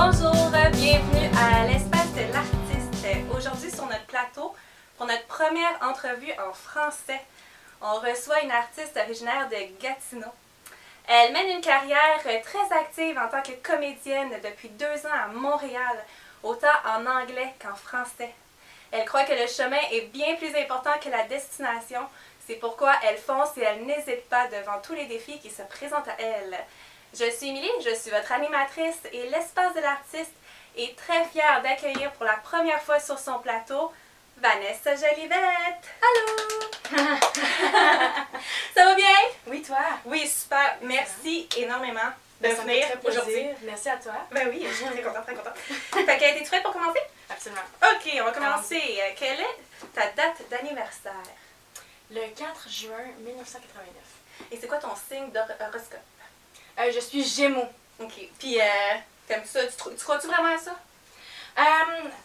Bonjour, bienvenue à l'Espace de l'artiste. Aujourd'hui sur notre plateau, pour notre première entrevue en français, on reçoit une artiste originaire de Gatineau. Elle mène une carrière très active en tant que comédienne depuis 2 ans à Montréal, autant en anglais qu'en français. Elle croit que le chemin est bien plus important que la destination. C'est pourquoi elle fonce et elle n'hésite pas devant tous les défis qui se présentent à elle. Je suis Émilie, je suis votre animatrice et l'Espace de l'artiste est très fière d'accueillir pour la première fois sur son plateau Vanessa Jolivette. Allô! Ça va bien? Oui, toi? Oui, super. Merci énormément de venir aujourd'hui. Merci à toi. Ben oui, je suis très contente, très contente. Fait que, es-tu prête pour commencer? Absolument. Ok, on va commencer. Quelle est ta date d'anniversaire? Le 4 juin 1989. Et c'est quoi ton signe d'horoscope? Je suis Gémeaux. Ok. Puis, t'aimes ça? Tu crois-tu vraiment à ça?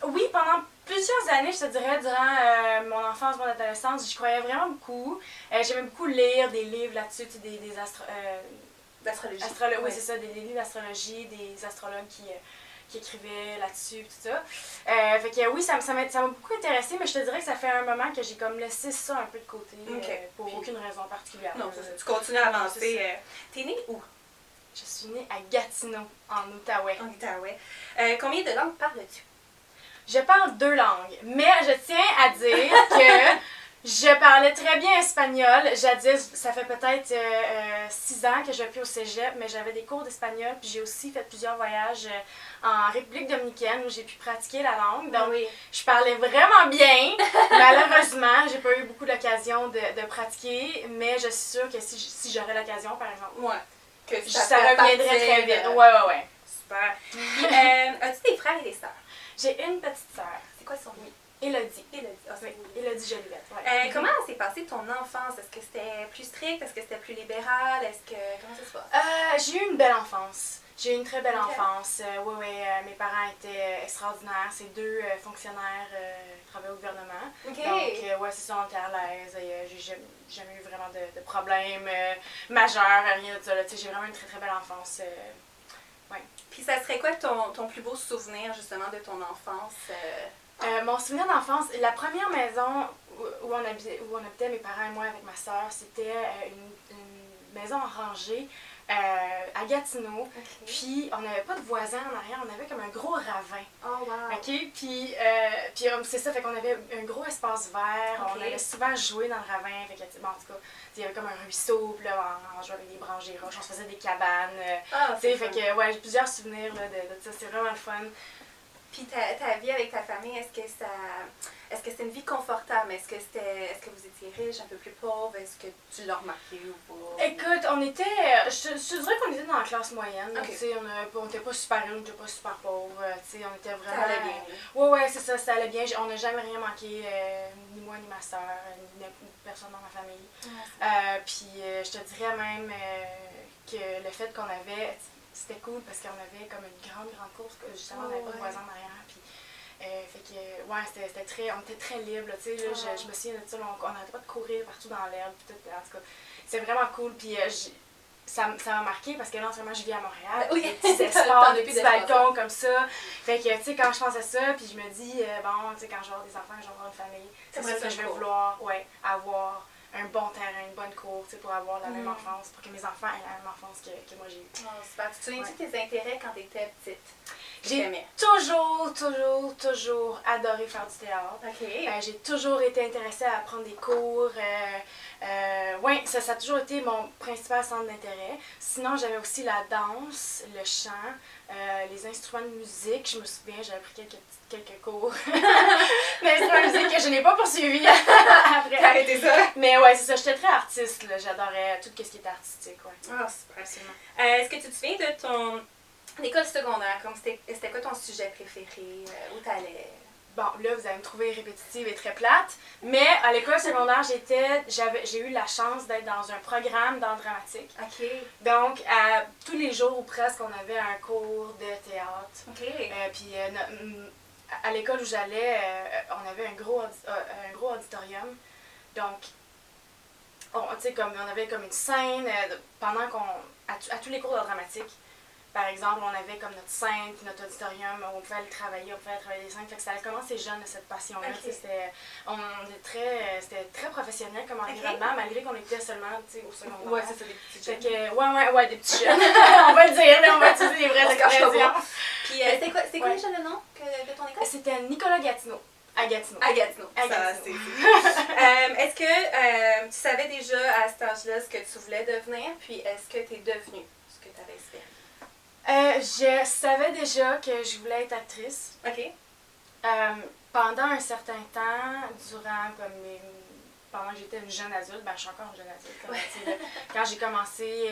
Oui, pendant plusieurs années, je te dirais, durant mon enfance, mon adolescence, j'y croyais vraiment beaucoup. J'aimais beaucoup lire des livres là-dessus, tu sais, des D'astrologie. Oui, c'est ça, des livres d'astrologie, des astrologues qui écrivaient là-dessus, tout ça. Fait que oui, ça m'a beaucoup intéressée, mais je te dirais que ça fait un moment que j'ai comme laissé ça un peu de côté, pour aucune raison particulière. Non, c'est ça. Tu continues à avancer. T'es née où? Je suis née à Gatineau, en Outaouais. En Outaouais. Combien de langues parles-tu? Je parle 2 langues, mais je tiens à dire que je parlais très bien espagnol. Jadis, ça fait peut-être 6 ans que je vais plus au cégep, mais j'avais des cours d'espagnol, puis j'ai aussi fait plusieurs voyages en République dominicaine où j'ai pu pratiquer la langue. Donc, oui. Je parlais vraiment bien. Malheureusement, j'ai pas eu beaucoup l'occasion de pratiquer, mais je suis sûre que si j'aurais l'occasion, par exemple, Ouais. Que ça reviendrait très vite. Ouais. Super. Puis, as-tu des frères et des sœurs? J'ai une petite sœur. C'est quoi son nom? Élodie. Élodie. Ah, Oui, Élodie Jolivette. Ouais. Comment s'est passée ton enfance? Est-ce que c'était plus strict? Est-ce que c'était plus libéral? Comment ça se passe? J'ai eu une belle enfance. J'ai eu une très belle Ok. enfance. Mes parents étaient extraordinaires. C'est 2 fonctionnaires qui travaillaient au gouvernement. Ok. Donc, c'est ça, on était à l'aise. J'ai jamais eu vraiment de problèmes majeurs, rien de ça. Là. J'ai vraiment une très très belle enfance. Puis ça serait quoi ton plus beau souvenir justement de ton enfance? Mon souvenir d'enfance, la première maison où on habitait, mes parents et moi avec ma soeur, c'était une maison en rangée à Gatineau. Okay. Puis on n'avait pas de voisins en arrière, on avait comme un gros ravin. Oh wow! OK? Puis c'est ça, fait qu'on avait un gros espace vert, Okay. on allait souvent jouer dans le ravin. Fait que, bon, en tout cas, il y avait comme un ruisseau, puis là, on jouait avec des branches, des roches, on se faisait des cabanes. Fait que, j'ai plusieurs souvenirs là, de ça, c'est vraiment le fun. Puis ta vie avec ta famille, est-ce que c'était une vie confortable? Est-ce que vous étiez riche, un peu plus pauvre? Est-ce que tu l'as remarqué ou pas? Écoute, on était, je te dirais qu'on était dans la classe moyenne. Okay. Tu sais, on était pas super riches, on était pas super pauvres. Tu sais, on était vraiment. Ça allait bien. Ouais, c'est ça, ça allait bien. On n'a jamais rien manqué, ni moi, ni ma soeur, ni personne dans ma famille. Puis je te dirais même que le fait qu'on avait, c'était cool parce qu'on avait comme une grande course, justement, on n'avait pas de voisins en arrière. Puis, fait que, on était très libres, tu sais, je me souviens de ça, on n'arrêtait pas de courir partout dans l'herbe, puis tout, en tout cas, c'est vraiment cool, puis ça m'a marqué parce que là, en ce moment, je vis à Montréal, oui. des petits espaces, des petits balcons comme ça, fait que, tu sais, quand je pense à ça, puis je me dis, bon, tu sais, quand je vais avoir des enfants, je vais avoir une famille, c'est ça que je vais vouloir, avoir un bon terrain, une bonne cour, tu sais, pour avoir la même enfance, pour que mes enfants aient la même enfance que moi j'ai eue. Oh, super. Tu te souviens-tu de tes intérêts quand tu étais petite? J'ai toujours adoré faire du théâtre. OK. J'ai toujours été intéressée à prendre des cours. Ça a toujours été mon principal centre d'intérêt. Sinon, j'avais aussi la danse, le chant, les instruments de musique. Je me souviens, j'avais pris quelques cours d'instruments de musique que je n'ai pas poursuivi après. T'as arrêté ça? Mais ouais, c'est ça. J'étais très artiste. Là. J'adorais tout ce qui était artistique. Ouais. Ah, super. Absolument. Est-ce que tu te souviens de ton école secondaire? C'était quoi ton sujet préféré? Où t'allais? Bon, là, vous allez me trouver répétitive et très plate, mais à l'école secondaire, j'ai eu la chance d'être dans un programme d'art dramatique. OK. Donc, tous les jours ou presque, on avait un cours de théâtre. OK. Puis, à l'école où j'allais, on avait un gros auditorium. Donc, on avait comme une scène pendant à tous les cours d'art dramatique. par exemple, on avait comme notre scène, puis notre auditorium, on pouvait aller travailler, des scènes. Fait que ça a commencé jeune, cette passion-là. Ok. C'était très professionnel comme environnement, malgré qu'on était seulement au secondaire. Ouais, c'est ça, des petits jeunes. Fait que, ouais, des petits jeunes. On va le dire, là, on va utiliser les vrais expressions. Puis c'est quoi déjà le nom de ton école? C'était Nicolas Gatineau. À Gatineau. À Gatineau. À Ça, Gatineau. Est-ce que tu savais déjà à cet âge-là ce que tu voulais devenir? Puis est-ce que tu es devenue ce que tu avais espéré? Je savais déjà que je voulais être actrice. OK. Pendant un certain temps, pendant que j'étais une jeune adulte, je suis encore une jeune adulte. Ouais. Quand j'ai commencé,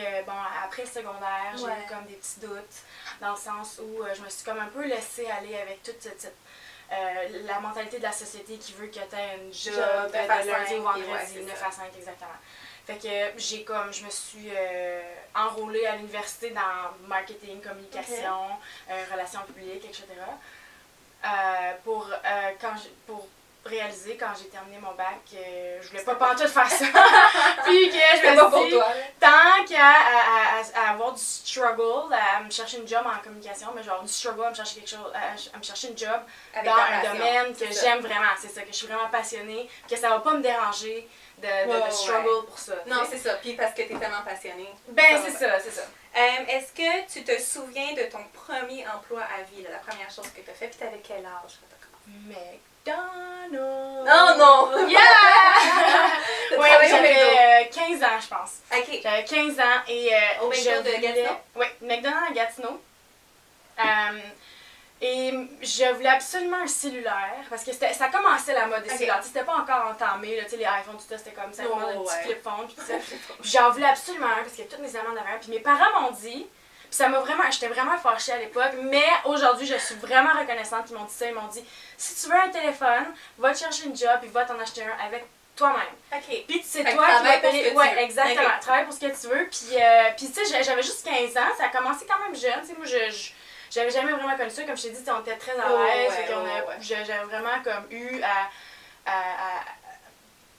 après le secondaire, j'ai Ouais. eu comme des petits doutes, dans le sens où je me suis comme un peu laissée aller avec toute la mentalité de la société qui veut que tu aies une job de 9 à lundi 5, au vendredi, ouais, 9 à 5 exactement. Fait que je me suis enrôlée à l'université dans marketing, communication, relations publiques, etc. Pour réaliser quand j'ai terminé mon bac que je voulais pas pantoute faire ça. Puis que je me suis dit, tant qu'à avoir du struggle, à me chercher une job en communication, mais genre du struggle à me chercher quelque chose, à me chercher une job Avec dans ta un passion, domaine que c'est ça. j'aime vraiment, c'est ça, que je suis vraiment passionnée, que ça va pas me déranger de struggle pour ça. Non, t'sais. c'est ça. Puis parce que tu es tellement passionnée. Ben, c'est ça. Est-ce que tu te souviens de ton premier emploi à vie, là, la première chose que tu as fait? Puis tu avais quel âge quand tu as commencé? McDonald's! Oh non! Yeah! Oui, j'avais 15 ans, je pense. OK. J'avais 15 ans et Au McDo de Gatineau? Oui, McDonald's à Gatineau. Et je voulais absolument un cellulaire parce que ça commençait la mode des cellulaires. C'était pas encore entamé, là, les iPhones, tout ça, c'était comme ça, le petit flip phone, puis tout ça. Puis j'en voulais absolument un parce que toutes mes amies en avaient un. Puis mes parents m'ont dit, puis j'étais vraiment fâchée à l'époque, mais aujourd'hui, je suis vraiment reconnaissante qu'ils m'ont dit ça. Ils m'ont dit, si tu veux un téléphone, va te chercher une job, puis va t'en acheter un avec toi-même. OK. Puis c'est Fait que toi qui vas travaille pour ce payer. que tu Ouais, veux. exactement. Ok. Travaille pour ce que tu veux. Puis tu sais, j'avais juste 15 ans, ça a commencé quand même jeune. Tu sais, moi, j'avais jamais vraiment connu ça. Comme je t'ai dit, on était très à l'aise. J'avais vraiment comme eu à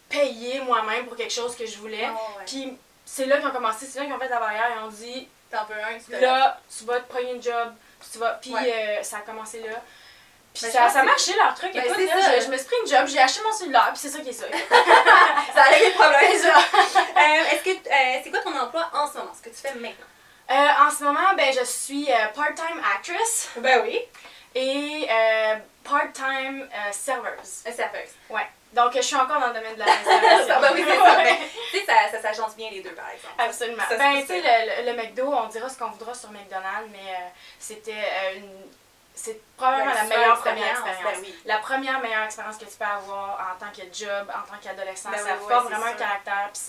payer moi-même pour quelque chose que je voulais. Puis c'est là qu'ils ont commencé, c'est là qu'ils ont fait la barrière et ont dit, T'en veux un, tu te là, tu vas te prendre une job. Puis tu vas. Puis ça a commencé là. Puis Ben, ça a marché leur truc. Ben, Écoute, c'est là, ça. je me suis pris une job, j'ai acheté mon cellulaire, puis c'est ça qui est ça. Ça a réglé le problème. C'est ça. C'est quoi ton emploi en ce moment, ce que tu fais maintenant? En ce moment, je suis part-time actress Ben oui. et part-time serveuse. Serveuse. Ouais. Donc, je suis encore dans le domaine de la restauration. Ben oui, c'est ça. Ben, tu sais, ça s'agence bien les deux, par exemple. Absolument. Ça, Tu sais, le McDo, on dira ce qu'on voudra sur McDonald's, mais c'est probablement la meilleure première expérience. Ben oui. La première meilleure expérience que tu peux avoir en tant que job, en tant qu'adolescent. Ben Ça oui, forme c'est vraiment un sûr. caractère, puis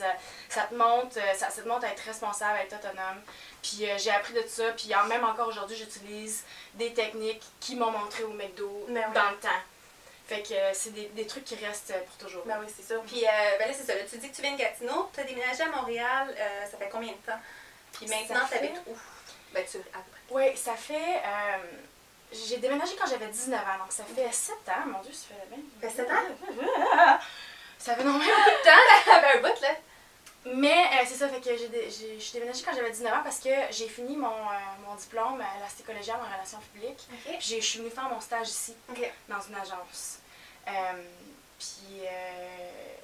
ça te montre à être responsable, à être autonome. Puis j'ai appris de tout ça, puis même encore aujourd'hui, j'utilise des techniques qui m'ont montré au McDo Ben oui. dans le temps. Fait que c'est des trucs qui restent pour toujours. Ben oui, c'est ça. Puis ben là, c'est ça. Là, tu dis que tu viens de Gatineau, tu as déménagé à Montréal, ça fait combien de temps? Puis maintenant, tu habites où? Ben, tu à peu près. Oui, ça fait... j'ai déménagé quand j'avais 19 ans, donc ça fait 7 ans. Mon Dieu, ça fait bien... Ça fait 7 ans? Ça fait normalement beaucoup de temps. Ça fait un bout, là. Mais c'est ça, fait que j'ai déménagé quand j'avais 19 ans parce que j'ai fini mon diplôme à la cité collégiale en relations publiques. OK. Je suis venue faire mon stage ici, OK. dans une agence. Puis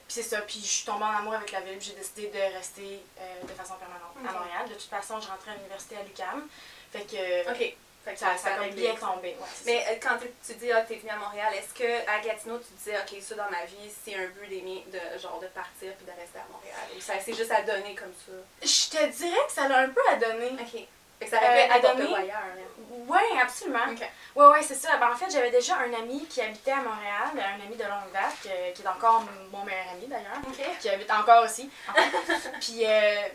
c'est ça, puis je suis tombée en amour avec la ville, puis j'ai décidé de rester de façon permanente à Montréal. De toute façon, je rentrais à l'université à l'UQAM. Fait que OK. Fait que ça a comme réglé. bien tombé. Ouais, c'est ça. Mais quand tu dis que tu es venue à Montréal, est-ce qu'à Gatineau, tu disais, OK, ça dans ma vie, c'est un but de partir puis de rester à Montréal? Ou ça c'est juste à donner comme ça? Je te dirais que ça l'a un peu à donner. OK. Fait que ça aurait pu être à n'importe donner? où ailleurs. Là. Oui, absolument. OK. Ouais, c'est ça. En fait, j'avais déjà un ami qui habitait à Montréal, un ami de longue date, qui est encore mon meilleur ami d'ailleurs, OK. qui habite encore aussi. Puis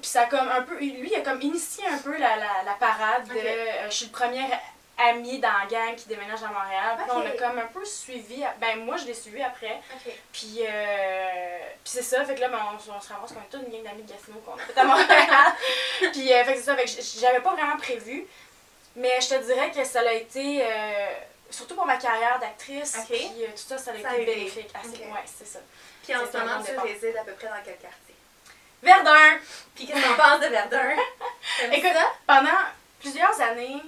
ça a comme un peu, lui, il a comme initié un peu la parade de je suis le premier ami dans la gang qui déménage à Montréal. Puis on a comme un peu suivi, moi je l'ai suivi après. OK. Puis c'est ça, fait que là, on se ramasse qu'on est toute une gang d'amis de Gatineau qu'on a fait à Montréal. Puis fait que c'est ça, fait que j'avais pas vraiment prévu. Mais je te dirais que ça a été, surtout pour ma carrière d'actrice, OK. puis tout ça, ça a été bénéfique. OK. Ouais, c'est ça. Puis en C'est ce un moment, bon tu départ. résides à peu près dans quel quartier? Verdun! Puis qu'est-ce que t'en penses de Verdun? T'aimes Écoute, ça? pendant plusieurs années,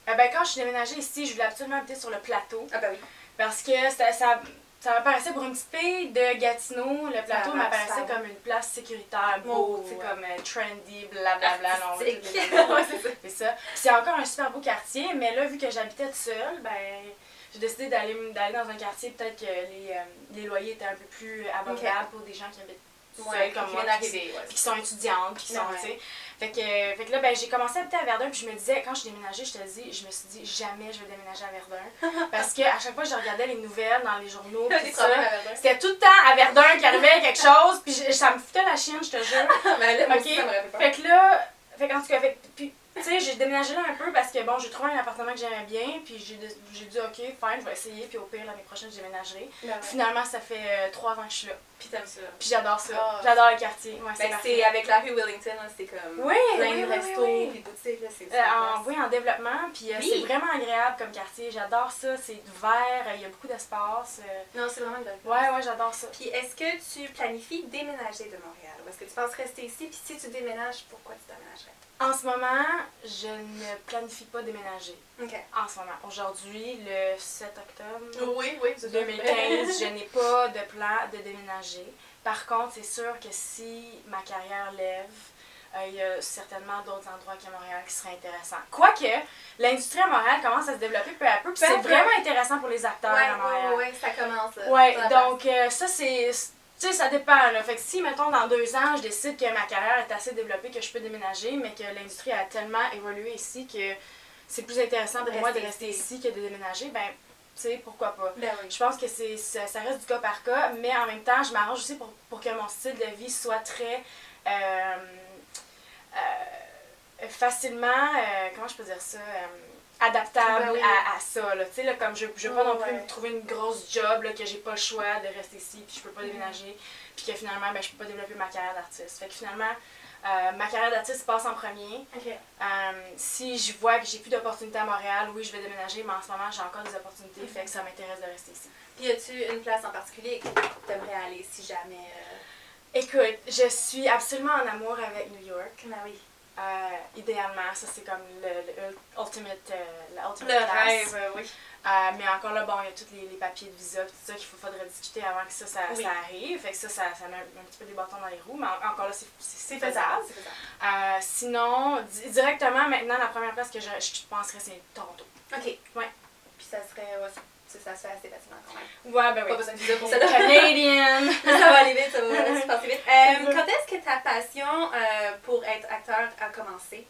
quand je suis déménagée ici, je voulais absolument habiter sur le plateau. Ah, ben oui. Parce que ça m'apparaissait pour une petite fille de Gatineau, le plateau m'apparaissait comme une place sécuritaire, beau, tu sais, comme trendy, blablabla. C'est ça. C'est encore un super beau quartier, mais là, vu que j'habitais toute seule, j'ai décidé d'aller dans un quartier, peut-être que les loyers étaient un peu plus abordables pour des gens qui habitent seuls comme moi, puis qui sont étudiantes, puis qui sont, tu sais. Fait que là, j'ai commencé à habiter à Verdun, puis je me disais, quand je suis déménagée, je me suis dit, jamais je vais déménager à Verdun. Parce qu'à chaque fois que je regardais les nouvelles dans les journaux, puis ça, c'était tout le temps à Verdun qu'il arrivait quelque chose, puis ça me foutait la chienne, je te jure. Fait que là, en tout cas, puis tu sais, j'ai déménagé là un peu parce que bon, j'ai trouvé un appartement que j'aimais bien, puis j'ai dit ok, fine, je vais essayer, puis au pire, l'année prochaine, je déménagerai. Finalement, ça fait 3 ans que je suis là. Puis t'aimes ça. Puis j'adore ça. J'adore le quartier. Ouais, c'est avec la rue Wellington, c'est comme plein de restos, puis boutiques, c'est oui, en développement, puis c'est vraiment agréable comme quartier. J'adore ça, c'est vert, il y a beaucoup d'espace. Non, c'est vraiment une belle place. Ouais, j'adore ça. Puis est-ce que tu planifies déménager de Montréal, ou est-ce que tu penses rester ici, puis si tu déménages, pourquoi tu déménagerais? En ce moment, je ne planifie pas déménager. OK. En ce moment. Aujourd'hui, le 7 octobre 2015, je n'ai pas de plan de déménager. Par contre, c'est sûr que si ma carrière lève, il y a certainement d'autres endroits qu'à Montréal qui seraient intéressants. Quoique, l'industrie à Montréal commence à se développer peu à peu, puis c'est vraiment intéressant pour les acteurs à Montréal. Oui, ça commence. Oui, donc ça, c'est... Tu sais, ça dépend, là. Fait que si, mettons, dans 2 ans, je décide que ma carrière est assez développée que je peux déménager, mais que l'industrie a tellement évolué ici que c'est plus intéressant pour moi de rester ici que de déménager, tu sais, pourquoi pas. Je pense que ça reste du cas par cas, mais en même temps, je m'arrange aussi pour que mon style de vie soit très facilement, comment je peux dire ça, adaptable à ça, là. Tu sais, là, comme je veux pas non plus me trouver une grosse job, là, que j'ai pas le choix de rester ici, puis je peux pas déménager, puis que finalement, je peux pas développer ma carrière d'artiste. Fait que finalement, ma carrière d'artiste passe en premier. Si je vois que j'ai plus d'opportunités à Montréal, oui, je vais déménager, mais en ce moment, j'ai encore des opportunités, fait que ça m'intéresse de rester ici. Puis as-tu une place en particulier que tu aimerais aller si jamais... Écoute, je suis absolument en amour avec New York. Oui. Idéalement, ça c'est comme l'ultimate le class. rêve, oui. Mais encore là, bon, il y a tous les papiers de visa et tout ça qu'il faudrait discuter avant que ça arrive. Fait que ça met un petit peu des bâtons dans les roues, mais encore là, c'est faisable. Sinon, directement, maintenant, la première place que je penserais, c'est Toronto. OK. Ouais. Puis ça serait... ça se fait assez facilement quand même. Ouais, ben oui. Pas besoin de visa pour ça. Canadian! Ça va aller vite, ça va se passer vite. Quand est-ce que ta passion pour être acteur a commencé?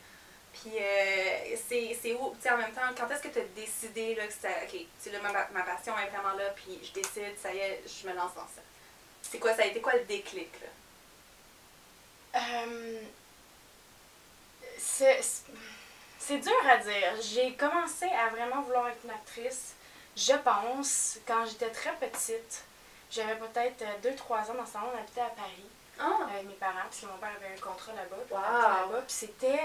Puis c'est où, tu sais, en même temps, quand est-ce que tu as décidé là, que OK, ma passion est vraiment là, puis je décide, ça y est, je me lance dans ça? Ça a été quoi le déclic, là? C'est dur à dire. J'ai commencé à vraiment vouloir être une actrice, je pense, quand j'étais très petite. J'avais peut-être 2-3 ans dans ce temps-là, on habitait à Paris avec mes parents, parce que mon père avait un contrat là-bas. Puis c'était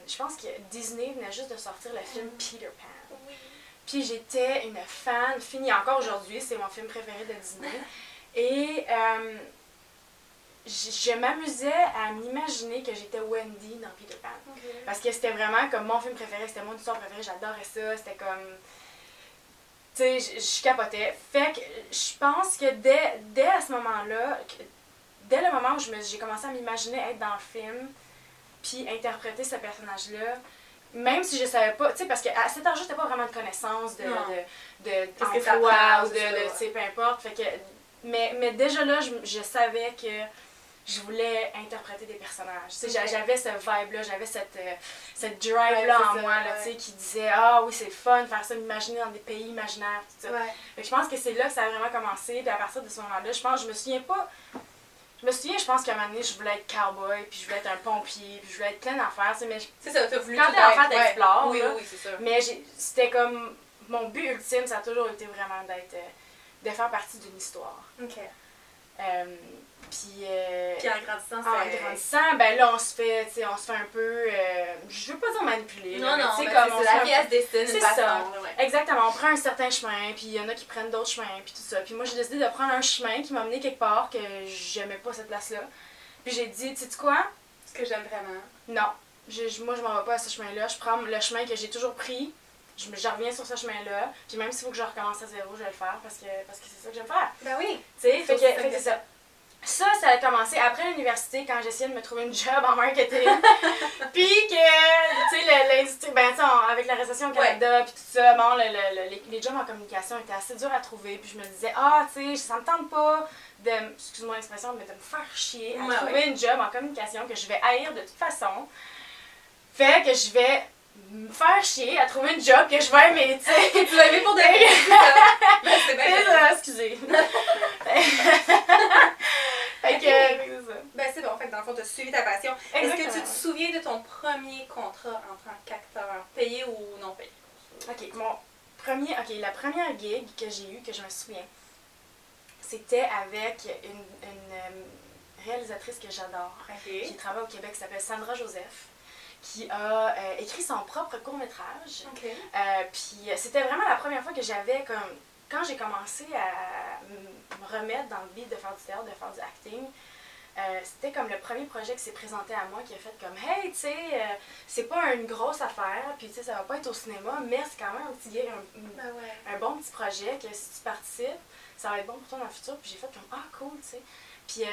je pense que Disney venait juste de sortir le film Peter Pan. Oui. Puis j'étais une fan finie. Encore aujourd'hui, c'est mon film préféré de Disney. Et je m'amusais à m'imaginer que j'étais Wendy dans Peter Pan. Parce que c'était vraiment comme mon film préféré, c'était mon histoire préférée, j'adorais ça, c'était comme... Tu sais, je capotais. Fait que je pense que dès à ce moment-là, dès le moment où j'ai commencé à m'imaginer être dans le film, puis interpréter ce personnage-là, même si je savais pas, tu sais, parce qu'à cet âge-là, j'étais pas vraiment de connaissance d'emploi ou de tu sais, peu importe. Fait que, mais déjà là, je savais que je voulais interpréter des personnages. Tu sais, j'avais ce vibe-là, j'avais cette drive-là en moi, là, tu sais, qui disait « Ah oui, c'est fun de faire ça, m'imaginer dans des pays imaginaires, tout ça. » Fait que je pense que c'est là que ça a vraiment commencé, puis à partir de ce moment-là, je me souviens, je pense qu'à un moment donné, je voulais être cowboy, puis je voulais être un pompier, puis je voulais être plein d'affaires, tu sais, mais... C'est ça, t'as voulu quand t'es enfant, t'explores, oui, c'est ça. Mais c'était comme... Mon but ultime, ça a toujours été vraiment de faire partie d'une histoire. OK. Puis en grandissant, ben là, on se fait un peu... je veux pas dire manipuler. Non, mais c'est comme la vie, elle se destine une façon. Exactement, on prend un certain chemin, puis il y en a qui prennent d'autres chemins, puis tout ça. Puis moi, j'ai décidé de prendre un chemin qui m'a mené quelque part, que j'aimais pas cette place-là. Puis j'ai dit, tu sais quoi? Ce que j'aime vraiment. Non. moi, je m'en vais pas à ce chemin-là. Je prends le chemin que j'ai toujours pris. Je reviens sur ce chemin-là. Puis même s'il faut que je recommence à zéro, je vais le faire parce que c'est ça que j'aime faire. Ben oui. Tu sais, fait que c'est ça. Ça a commencé après l'université quand j'essayais de me trouver une job en marketing. Puis que, tu sais, l'industrie, ben, tu sais, avec la récession au Canada, puis tout ça, bon, les jobs en communication étaient assez durs à trouver. Puis je me disais, tu sais, ça me tente pas excuse-moi l'expression, mais de me faire chier à trouver une job en communication que je vais haïr de toute façon. Fait que je vais me faire chier à trouver une job que je vais aimer, tu sais. Tu l'as aimé pour de vrai. C'est bien ça, excusez. Fait que, c'est ça. Ben c'est bon, fait que dans le fond, tu as suivi ta passion. Exactement. Est-ce que tu te souviens de ton premier contrat en tant qu'acteur, payé ou non payé? Ok, la première gig que j'ai eue, que je me souviens, c'était avec une réalisatrice que j'adore, qui travaille au Québec, qui s'appelle Sandra Joseph, qui a écrit son propre court-métrage. Puis c'était vraiment la première fois que j'avais comme... Quand j'ai commencé à me remettre dans le beat de faire du théâtre, de faire du acting, c'était comme le premier projet qui s'est présenté à moi, qui a fait comme « Hey, tu sais, c'est pas une grosse affaire, puis tu sais, ça va pas être au cinéma, mais c'est quand même un petit un bon petit projet que si tu participes, ça va être bon pour toi dans le futur. » Puis j'ai fait comme « Ah, cool, tu sais. » Puis,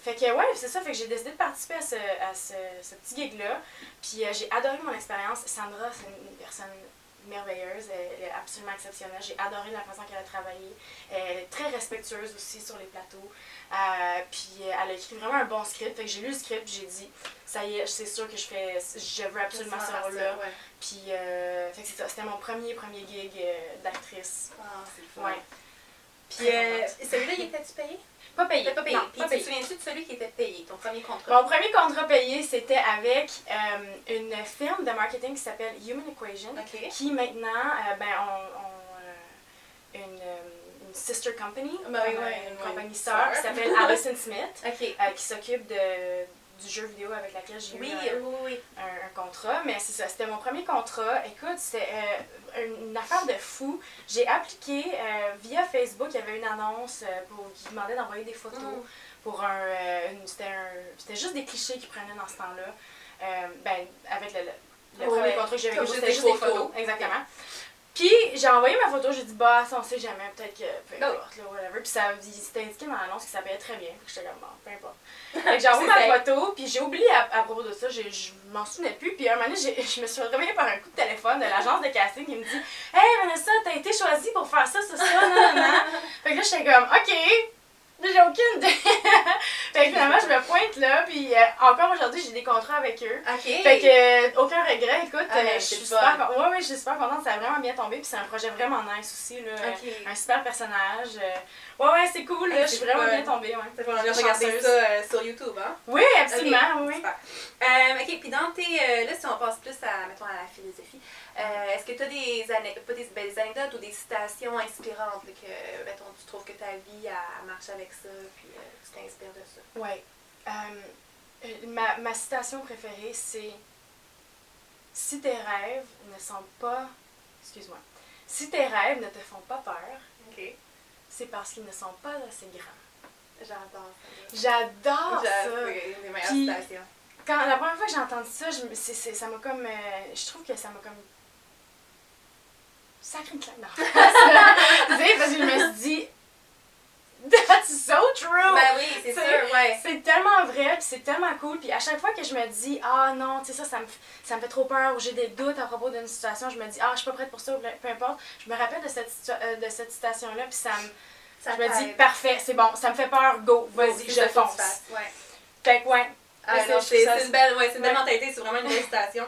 fait que ouais, c'est ça, fait que j'ai décidé de participer à ce petit gig-là. Puis j'ai adoré mon expérience. Sandra, c'est une personne merveilleuse, elle est absolument exceptionnelle. J'ai adoré la façon qu'elle a travaillé. Elle est très respectueuse aussi sur les plateaux. Puis elle a écrit vraiment un bon script. Fait que j'ai lu le script, j'ai dit, ça y est, c'est sûr que je veux absolument ce rôle-là. Puis, fait que c'est ça, c'était mon premier gig d'actrice. Ah, c'est le fun. Ouais. Puis, celui-là, il était-tu payé? Pas payé. Pas payé. Non, Puis, te souviens-tu de celui qui était payé, ton premier contrat? Mon premier contrat payé, c'était avec une firme de marketing qui s'appelle Human Equation, qui maintenant, une sister company, une compagnie sœur qui s'appelle Allison Smith, qui s'occupe du jeu vidéo avec laquelle j'ai eu un contrat. Mais c'est ça, c'était mon premier contrat. Écoute, c'était une affaire de fou. J'ai appliqué via Facebook, il y avait une annonce qui demandait d'envoyer des photos pour c'était juste des clichés qu'ils prenaient dans ce temps-là. Avec le premier contrat que j'avais eu, c'était juste des photos. Exactement. Puis j'ai envoyé ma photo, j'ai dit bah ça on sait jamais, peut-être que peu importe là, whatever. Puis c'était indiqué dans l'annonce que ça payait très bien. Puis j'étais comme bon, peu importe. Fait que j'ai envoyé ma photo, puis j'ai oublié à propos de ça, je m'en souvenais plus. Puis un moment donné, je me suis réveillée par un coup de téléphone de l'agence de casting qui me dit hey Vanessa, t'as été choisie pour faire ça, non. Fait que là j'étais comme ok. J'ai aucune idée. Fait que finalement, je me pointe là, puis encore aujourd'hui, j'ai des contrats avec eux. Fait que aucun regret, écoute, je suis super contente, ça a vraiment bien tombé, puis c'est un projet vraiment nice aussi, là. Un super personnage. C'est cool, là, je suis vraiment bien tombée, Je vais regarder ça sur YouTube, hein? Oui, absolument, oui. Ok, puis dans tes... là, si on passe plus mettons, à la philosophie, est-ce que tu as des anecdotes ou des citations inspirantes là, que, mettons, tu trouves que ta vie a marché avec ça, puis tu t'inspires de ça? Oui. Ma citation préférée, c'est « Si tes rêves ne sont pas... Excuse-moi. Si tes rêves ne te font pas peur, c'est parce qu'ils ne sont pas assez grands. » J'adore ça. J'adore ça. C'est des meilleures citations. Quand la première fois que j'ai entendu ça, ça m'a comme... je trouve que ça m'a comme... sacré une claque dans la face. Tu sais, parce que je me suis dit... That's so true! Ben oui, c'est sûr, ouais. C'est tellement vrai, puis c'est tellement cool. Puis à chaque fois que je me dis, ah non, tu sais, ça me fait trop peur, ou j'ai des doutes à propos d'une situation, je me dis, ah, je suis pas prête pour ça, ou peu importe. Je me rappelle de cette citation-là, puis je me dis, parfait, c'est bon, ça me fait peur, go, vas-y, je fonce. Fait que, ouais. C'est une belle mentalité, c'est vraiment une belle citation.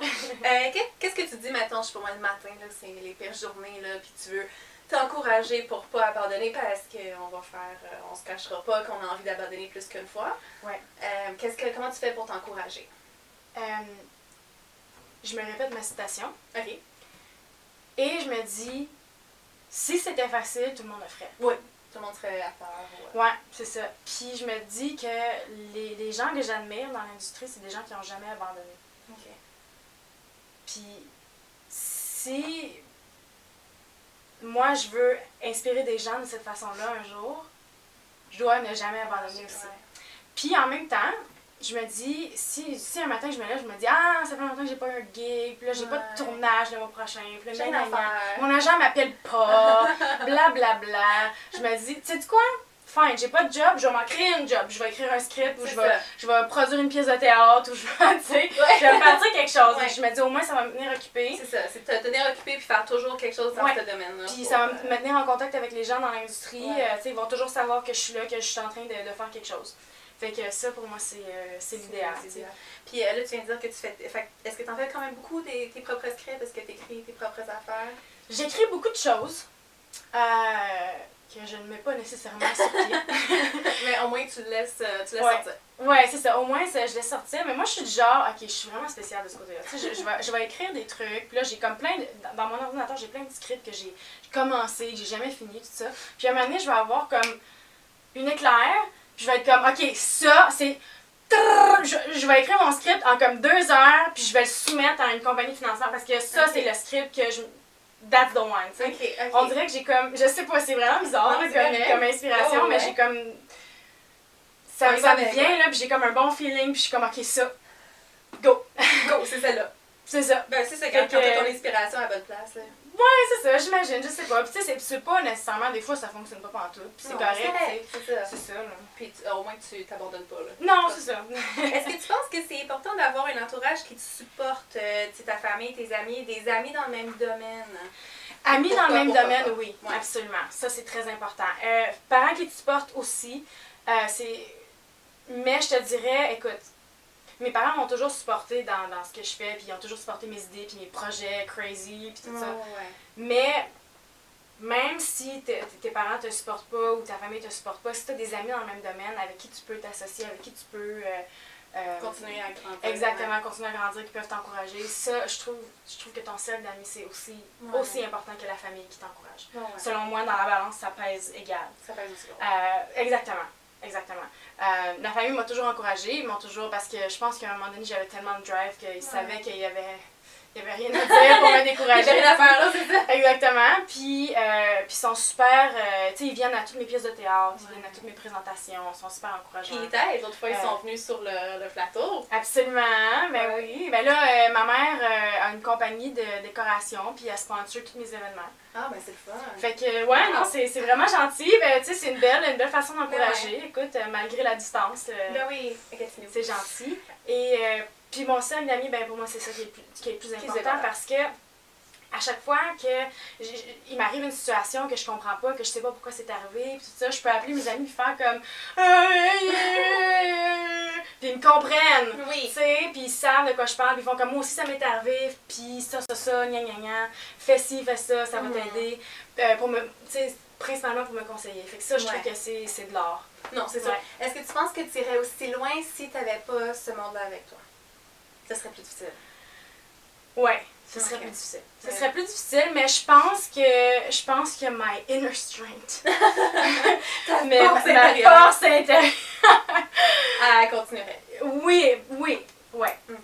Qu'est-ce que tu dis, mettons, je sais pas moi, le matin, là, c'est les pires journées, là, puis tu veux t'encourager pour pas abandonner parce qu'on on se cachera pas qu'on a envie d'abandonner plus qu'une fois. Ouais. Comment tu fais pour t'encourager? Je me répète ma citation. OK. Et je me dis, si c'était facile, tout le monde le ferait. Oui. Tout le monde serait à faire. Ouais, c'est ça. Puis je me dis que les gens que j'admire dans l'industrie, c'est des gens qui n'ont jamais abandonné. OK. Puis si moi je veux inspirer des gens de cette façon-là un jour, je dois ne jamais abandonner aussi. Ouais. Puis en même temps, je me dis, si un matin je me lève, je me dis, ah, ça fait longtemps que j'ai pas eu un gig, puis là, j'ai pas de tournage le mois prochain, puis là, mon agent m'appelle pas, blablabla. Je me dis, tu sais quoi? Fine, j'ai pas de job, je vais m'en créer une job. Je vais écrire un script, ou je vais produire une pièce de théâtre, ou je vais, tu sais, je vais me partir quelque chose. Ouais. Je me dis, au moins, ça va me tenir occupée. C'est ça, c'est te tenir occupée puis faire toujours quelque chose dans ce domaine-là. Puis ça va me tenir en contact avec les gens dans l'industrie. Tu sais, ils vont toujours savoir que je suis là, que je suis en train de faire quelque chose. Fait que ça, pour moi, c'est l'idéal. Puis là, tu viens de dire que tu fais... Est-ce que tu en fais quand même beaucoup tes propres scripts? Est-ce que tu écris tes propres affaires? J'écris beaucoup de choses. Que je ne mets pas nécessairement sur pied. Mais au moins, tu le laisses sortir. Ouais, c'est ça. Au moins, je laisse sortir. Mais moi, je suis du genre, ok, je suis vraiment spéciale de ce côté-là. Tu sais, je vais écrire des trucs. Puis là, j'ai comme plein de... Dans mon ordinateur, j'ai plein de scripts que j'ai commencé, que j'ai jamais fini, tout ça. Puis à un moment donné, je vais avoir comme une éclair. Puis je vais être comme, ok, ça, c'est... Je vais écrire mon script en comme 2 heures. Puis je vais le soumettre à une compagnie financière. Parce que ça, c'est le script que je... That's the one, tu sais. Okay. On dirait que j'ai comme... Je sais pas, c'est vraiment bizarre comme inspiration, mais j'ai comme... Ça me vient, là, puis j'ai comme un bon feeling, puis je suis comme, ok, ça, go! Go, c'est celle-là. C'est ça. Ben, c'est ça, quand t'as ton inspiration à la bonne place, là. Ouais, c'est ça, j'imagine, je sais pas. Puis tu sais, c'est pas nécessairement, des fois, ça fonctionne pas pantoute, puis c'est correct, c'est ça. C'est ça, là. Puis au moins, tu t'abandonnes pas, là. Non, c'est ça. Est-ce que tu penses que c'est important d'avoir un entourage qui te supporte, tu sais, ta famille, tes amis, des amis dans le même domaine? Amis dans le même domaine, oui, absolument. Ça, c'est très important. Parents qui te supportent aussi, c'est... Mais je te dirais, écoute, mes parents m'ont toujours supporté dans ce que je fais, puis ils ont toujours supporté mes idées, puis mes projets crazy, puis tout ça. Ouais. Mais même si tes parents te supportent pas ou ta famille te supporte pas, si tu as des amis dans le même domaine avec qui tu peux t'associer, avec qui tu peux... continuer à grandir. Exactement, continuer à grandir, qui peuvent t'encourager. Ça, je trouve que ton cercle d'amis, c'est aussi important que la famille qui t'encourage. Selon moi, dans la balance, ça pèse égal. Ça pèse aussi. Exactement. Ma famille m'a toujours encouragée, ils m'ont toujours, parce que je pense qu'à un moment donné, j'avais tellement de drive qu'ils savaient qu'il y avait rien à dire pour me décourager. Il y avait rien à faire là, c'est ça. Exactement. Puis ils sont super, tu sais, ils viennent à toutes mes pièces de théâtre, ils viennent à toutes mes présentations, ils sont super encourageants. Puis ils t'aident, l'autre fois ils sont venus sur le plateau. Absolument, ben oui. Ben là, ma mère a une compagnie de décoration, puis elle sponsor tous mes événements. Ah, ben c'est le fun. Fait que, non, c'est vraiment gentil. Ben, tu sais, c'est une belle façon d'encourager. Écoute, malgré la distance, c'est gentil. Et puis mon cercle d'amis, ben pour moi, c'est ça qui est le plus important parce que à chaque fois que il m'arrive une situation que je comprends pas, que je sais pas pourquoi c'est arrivé, puis tout ça, je peux appeler mes amis et faire comme puis ils me comprennent, tu sais, puis ils savent de quoi je parle, puis ils font comme moi aussi ça m'est arrivé, puis ça, gna gna gna, fais ci, fais ça, ça va t'aider, pour me, tu sais, principalement pour me conseiller. Fait que ça, je trouve que c'est de l'art. Non, c'est ça. Est-ce que tu penses que tu irais aussi loin si tu n'avais pas ce monde-là avec toi? Ça serait plus difficile. Ouais. Ce serait plus difficile. Ce serait plus difficile, mais je pense que my inner strength, ma force intérieure, elle continuerait. Oui.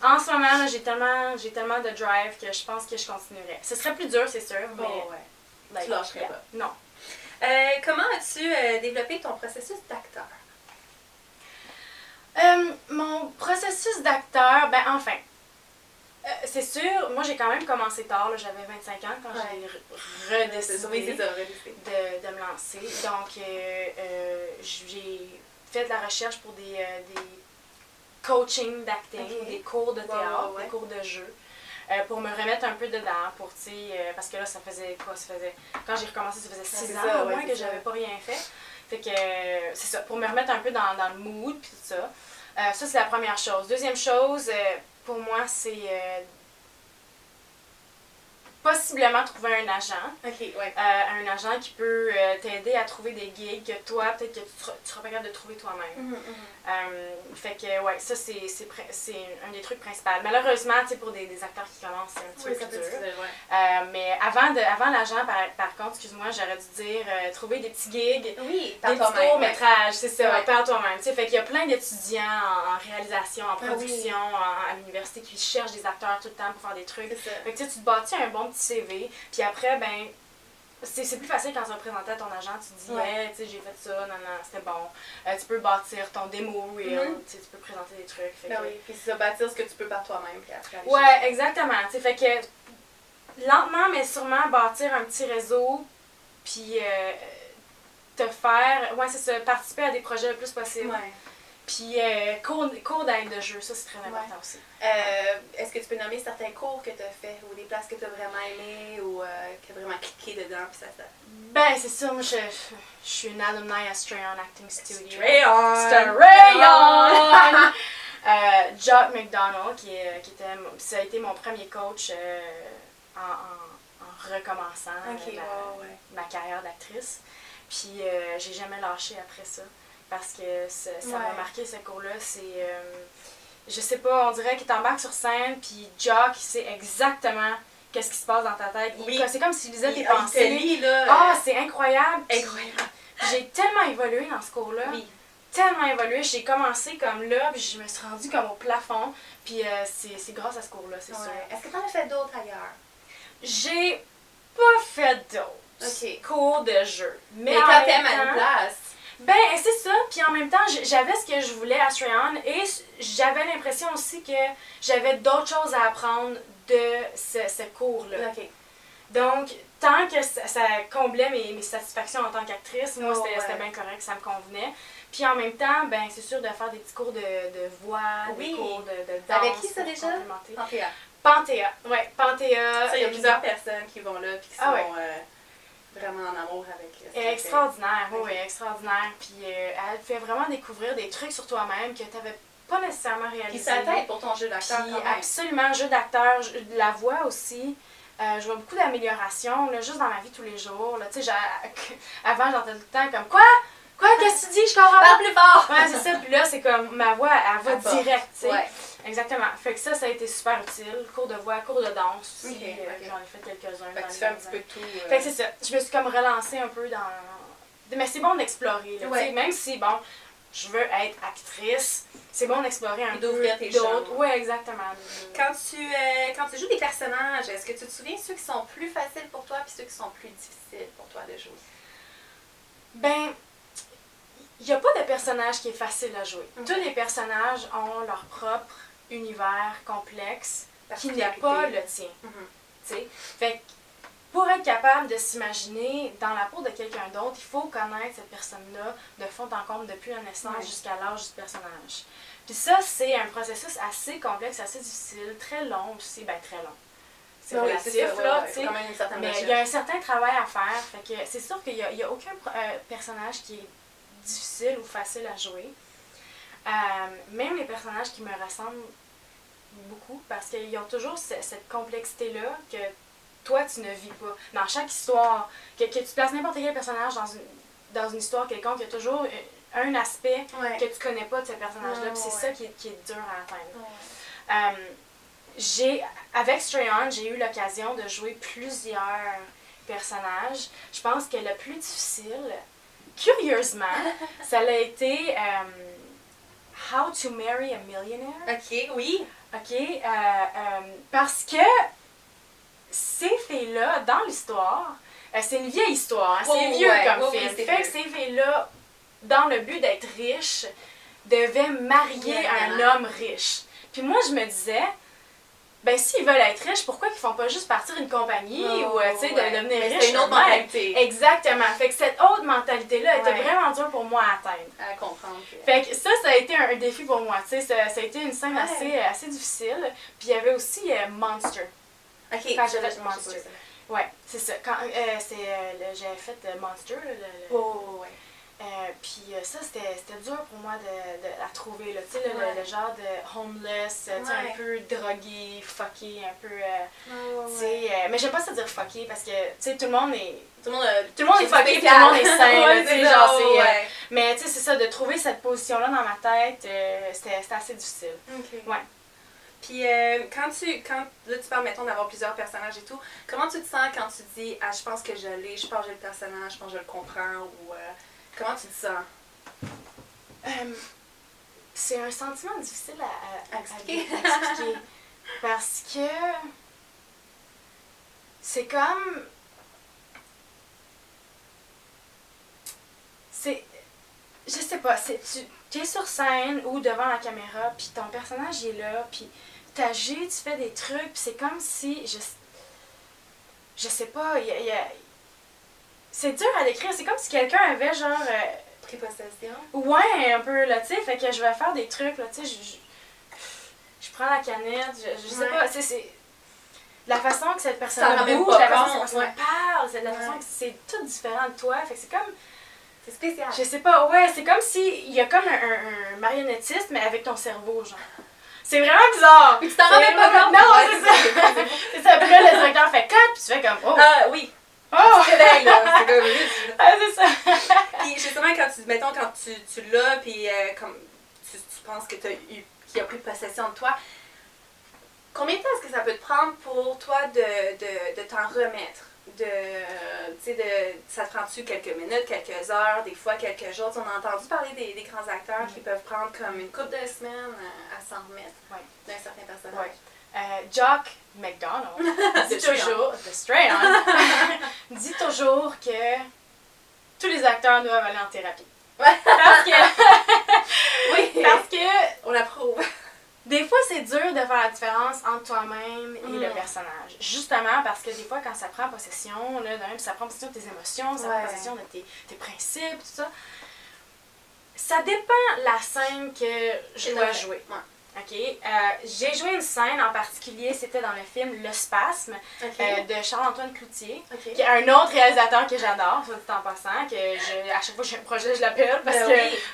En ce moment, là, j'ai tellement de drive que je pense que je continuerais. Ce serait plus dur, c'est sûr, mais tu lâcherais pas. Non. Comment as-tu développé ton processus d'acteur? Mon processus d'acteur, ben enfin. C'est sûr, moi j'ai quand même commencé tard, là, j'avais 25 ans quand j'ai redécidé de me lancer. Donc j'ai fait de la recherche pour des coaching d'acting, des cours de théâtre, des cours de jeu, pour me remettre un peu dedans, pour parce que là ça faisait quoi, quand j'ai recommencé ça faisait 6 ans au moins que j'avais pas rien fait. Fait que c'est ça, pour me remettre un peu dans le mood puis tout ça. Ça c'est la première chose. Deuxième chose, pour moi, c'est possiblement trouver un agent. Un agent qui peut t'aider à trouver des gigs que toi, peut-être que tu seras pas capable de trouver toi-même. Fait que, ça, c'est un des trucs principaux. Malheureusement, pour des acteurs qui commencent, c'est un petit peu plus dur. Mais avant l'agent, par contre, excuse-moi, j'aurais dû dire trouver des petits gigs, des petits courts-métrages, c'est ça, par toi-même. Fait qu'il y a plein d'étudiants en réalisation, en production, à l'université qui cherchent des acteurs tout le temps pour faire des trucs. Fait que tu te bâtis un bon petit CV, puis après, ben, c'est plus facile quand tu vas présenter à ton agent, tu te dis, Ouais. hey, tu sais, j'ai fait ça, non, c'était bon. Tu peux bâtir ton démo reel, tu sais, tu peux présenter des trucs. Fait Ben que... oui, puis c'est ça, bâtir ce que tu peux par toi-même, puis après aller Ouais, chercher. exactement. Tu sais, fait que lentement, mais sûrement, bâtir un petit réseau, puis te faire, ouais, c'est ça, participer à des projets le plus possible. Ouais. Puis cours d'aide de jeu, ça c'est très important aussi. Est-ce que tu peux nommer certains cours que tu as fait ou des places que tu as vraiment aimées ou qui a vraiment cliqué dedans, puis ça. Ben, c'est ça, moi je suis une alumni à Strayon Acting Studio. Strayon! Strayon! Jock McDonald, ça a été mon premier coach en recommençant ma carrière d'actrice. Puis j'ai jamais lâché après ça. Parce que ça m'a marqué ce cours-là. C'est. Je sais pas, on dirait qu'il t'embarque sur scène, puis Jock, il sait exactement qu'est-ce qui se passe dans ta tête. C'est comme s'il lisait tes pensées. Lit, là, c'est incroyable! Incroyable! J'ai tellement évolué dans ce cours-là. Oui. Tellement évolué. J'ai commencé comme là, puis je me suis rendue comme au plafond. Puis c'est grâce à ce cours-là, c'est sûr. Est-ce que tu en as fait d'autres ailleurs? J'ai pas fait d'autres cours de jeu. Mais quand t'aimes à une place. Ben, c'est ça. Puis en même temps, j'avais ce que je voulais à Strayon et j'avais l'impression aussi que j'avais d'autres choses à apprendre de ce cours-là. OK. Donc, tant que ça comblait mes satisfactions en tant qu'actrice, moi, c'était bien correct, ça me convenait. Puis en même temps, ben c'est sûr de faire des petits cours de voix, des cours de danse. Avec qui ça déjà? Panthéa. Panthéa, ouais. Panthéa. Ça, il y a plusieurs personnes qui vont là puis qui sont vraiment en amour avec elle est extraordinaire, oui, extraordinaire. Puis elle fait vraiment découvrir des trucs sur toi-même que tu n'avais pas nécessairement réalisé. Puis ça t'aide pour ton jeu d'acteur quand même. Absolument, jeu d'acteur, la voix aussi. Je vois beaucoup d'améliorations, juste dans ma vie tous les jours. Tu sais, avant, j'entendais tout le temps comme « Quoi? Quoi? Qu'est-ce que tu dis? Je comprends pas! » Parle plus fort! Ouais, c'est ça. Puis là, c'est comme ma voix, elle va direct, tu sais. Ouais. Exactement. Fait que ça a été super utile. Cours de voix, cours de danse aussi. Okay. J'en ai fait quelques-uns. Fait que tu fais un petit peu de tout. Fait que c'est ça. Je me suis comme relancée un peu dans... Mais c'est bon d'explorer, là. Ouais. Même si, bon, je veux être actrice, c'est bon d'explorer un peu d'ouvrir tes d'autres. champs. Oui, exactement. Quand tu joues des personnages, est-ce que tu te souviens ceux qui sont plus faciles pour toi puis ceux qui sont plus difficiles pour toi de jouer? Ben, il n'y a pas de personnage qui est facile à jouer. Tous les personnages ont leur propre univers complexe qui n'est pas le tien. T'sais? Fait que pour être capable de s'imaginer dans la peau de quelqu'un d'autre, il faut connaître cette personne-là de fond en comble depuis la naissance jusqu'à l'âge du personnage. Puis ça, c'est un processus assez complexe, assez difficile, très long aussi. Ben, très long. C'est relatif, là, tu sais. Mais il y a un certain travail à faire. Fait que c'est sûr qu'il n'y a aucun personnage qui est difficile ou facile à jouer. Même les personnages qui me ressemblent beaucoup, parce qu'ils ont toujours cette complexité-là que toi, tu ne vis pas. Dans chaque histoire, que tu places n'importe quel personnage dans une histoire quelconque, il y a toujours un aspect que tu connais pas de ce personnage-là. Puis c'est ça qui est dur à atteindre. Avec Strayon, j'ai eu l'occasion de jouer plusieurs personnages. Je pense que le plus difficile, curieusement, ça a été How to Marry a Millionaire. OK, oui. OK, parce que ces filles-là, dans l'histoire, c'est une vieille histoire, c'est vieux comme film. Fait que ces filles-là, dans le but d'être riches, devaient marier un homme riche. Puis moi, je me disais, ben s'ils veulent être riches, pourquoi ils font pas juste partir une compagnie ou tu sais, de devenir riches? C'est une autre mentalité. Exactement. Fait que cette autre mentalité-là était vraiment dure pour moi à atteindre. À comprendre. Fait que ça a été un défi pour moi. Tu sais, ça a été une scène assez difficile. Puis il y avait aussi Monster. OK. Quand j'avais fait Monster. Ouais, c'est ça. J'avais fait Monster. Puis ça, c'était dur pour moi de la trouver. Tu sais, le genre de homeless, un peu drogué, fucké, un peu... mais j'aime pas ça dire fucké parce que, tu sais, tout le monde est fucké, tout le monde est sain. Mais tu sais, c'est ça, de trouver cette position-là dans ma tête, c'était assez difficile. Ouais. Puis là tu parles, mettons, d'avoir plusieurs personnages et tout, comment tu te sens quand tu dis « Ah, je pense que je l'ai, je pense que j'ai le personnage, je pense que je le comprends » ou... Comment tu te sens? C'est un sentiment difficile à expliquer. Parce que c'est comme... pas. Tu es sur scène ou devant la caméra, puis ton personnage il est là, puis t'agis, tu fais des trucs, puis c'est comme si... Je sais pas, c'est dur à décrire. C'est comme si quelqu'un avait genre... Pris possession. Ouais, un peu, là, tu sais. Fait que je vais faire des trucs, là, tu sais. Je prends la canette, je sais pas, c'est... La façon que cette personne bouge, la façon que cette personne parle, c'est la façon que c'est tout différent de toi. Fait que c'est comme... C'est spécial. Je sais pas, ouais, c'est comme si il y a comme un marionnettiste, mais avec ton cerveau, genre. C'est vraiment bizarre. Puis tu t'en rendais pas compte. Non, c'est ça. C'est ça. Puis là, le directeur fait cut, puis tu fais comme, oh. Ah, oui. Oh! Tu te réveilles, là. C'est comme juste. Ah, c'est ça. Puis justement, quand tu l'as, puis comme tu penses que qu'il a pris possession de toi, combien de temps est-ce que ça peut te prendre pour toi de t'en remettre? Ça te prend-tu quelques minutes, quelques heures, des fois quelques jours? On a entendu parler des grands acteurs qui peuvent prendre comme une couple de semaines à s'en remettre d'un certain personnage. Jock McDonald dit toujours, The Strayon, dit toujours que tous les acteurs doivent aller en thérapie. Parce que... Oui, parce que... on l'approuve. Des fois, c'est dur de faire la différence entre toi-même et le personnage. Justement parce que des fois, quand ça prend possession, là, ça prend possession de tes émotions, ça prend possession de tes principes, tout ça. Ça dépend la scène que je dois jouer. Ouais. OK? J'ai joué une scène en particulier, c'était dans le film Le Spasme de Charles-Antoine Cloutier, qui est un autre réalisateur que j'adore, soit dit en passant, que à chaque fois que j'ai un projet, je l'appelle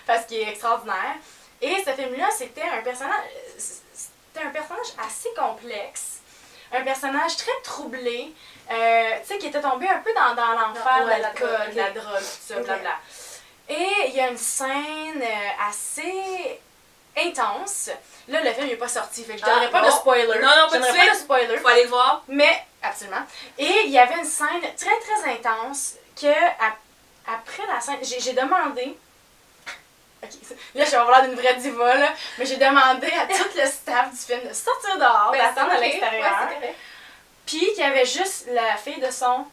parce qu'il est extraordinaire. Et ce film-là, c'était un personnage assez complexe, un personnage très troublé, tu sais, qui était tombé un peu dans l'enfer de l'alcool, de la drogue, tout ça, blabla. Et il y a une scène assez intense. Là, le film n'est pas sorti, fait que je donnerai pas de spoiler. Non, je donnerai pas de spoiler. Faut aller le voir. Mais, absolument. Et il y avait une scène très, très intense que, après la scène, j'ai demandé... Okay. Là, je vais avoir l'air d'une vraie diva, là, mais j'ai demandé à tout le staff du film de sortir dehors, d'attendre à l'extérieur. Puis qu'il y avait juste la fille de son,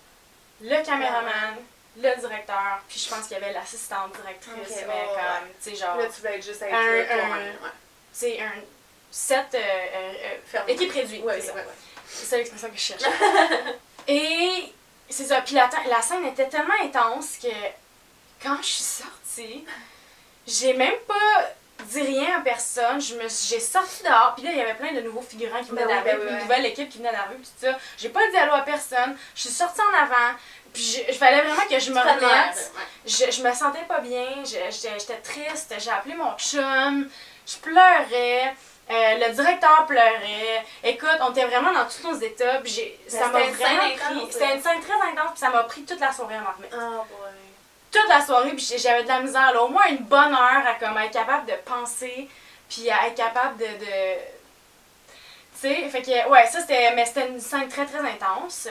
le caméraman, le directeur, puis je pense qu'il y avait l'assistante directrice, mais comme, tu sais, genre... Là, tu voulais être juste avec toi-même. C'est un set équipe réduite, Ouais, c'est ça. Ouais. C'est ça l'expression que je cherche. Et c'est ça, puis la scène était tellement intense que quand je suis sortie... J'ai même pas dit rien à personne. J'ai sorti dehors, puis là, il y avait plein de nouveaux figurants qui venaient d'arriver, une nouvelle équipe qui venait d'arriver, tout ça. J'ai pas dit allô à personne. Je suis sortie en avant, puis il fallait vraiment que je me remette. Je me sentais pas bien, j'étais triste, j'ai appelé mon chum, je pleurais. Le directeur pleurait. Écoute, on était vraiment dans tous nos états, puis ça m'a vraiment pris... C'était une scène très intense, puis ça m'a pris toute la soirée à m'en remettre. Oh boy. Toute la soirée, puis j'avais de la misère, là, au moins une bonne heure à comme être capable de penser, puis à être capable de tu sais, fait que, ouais, ça c'était une scène très très intense,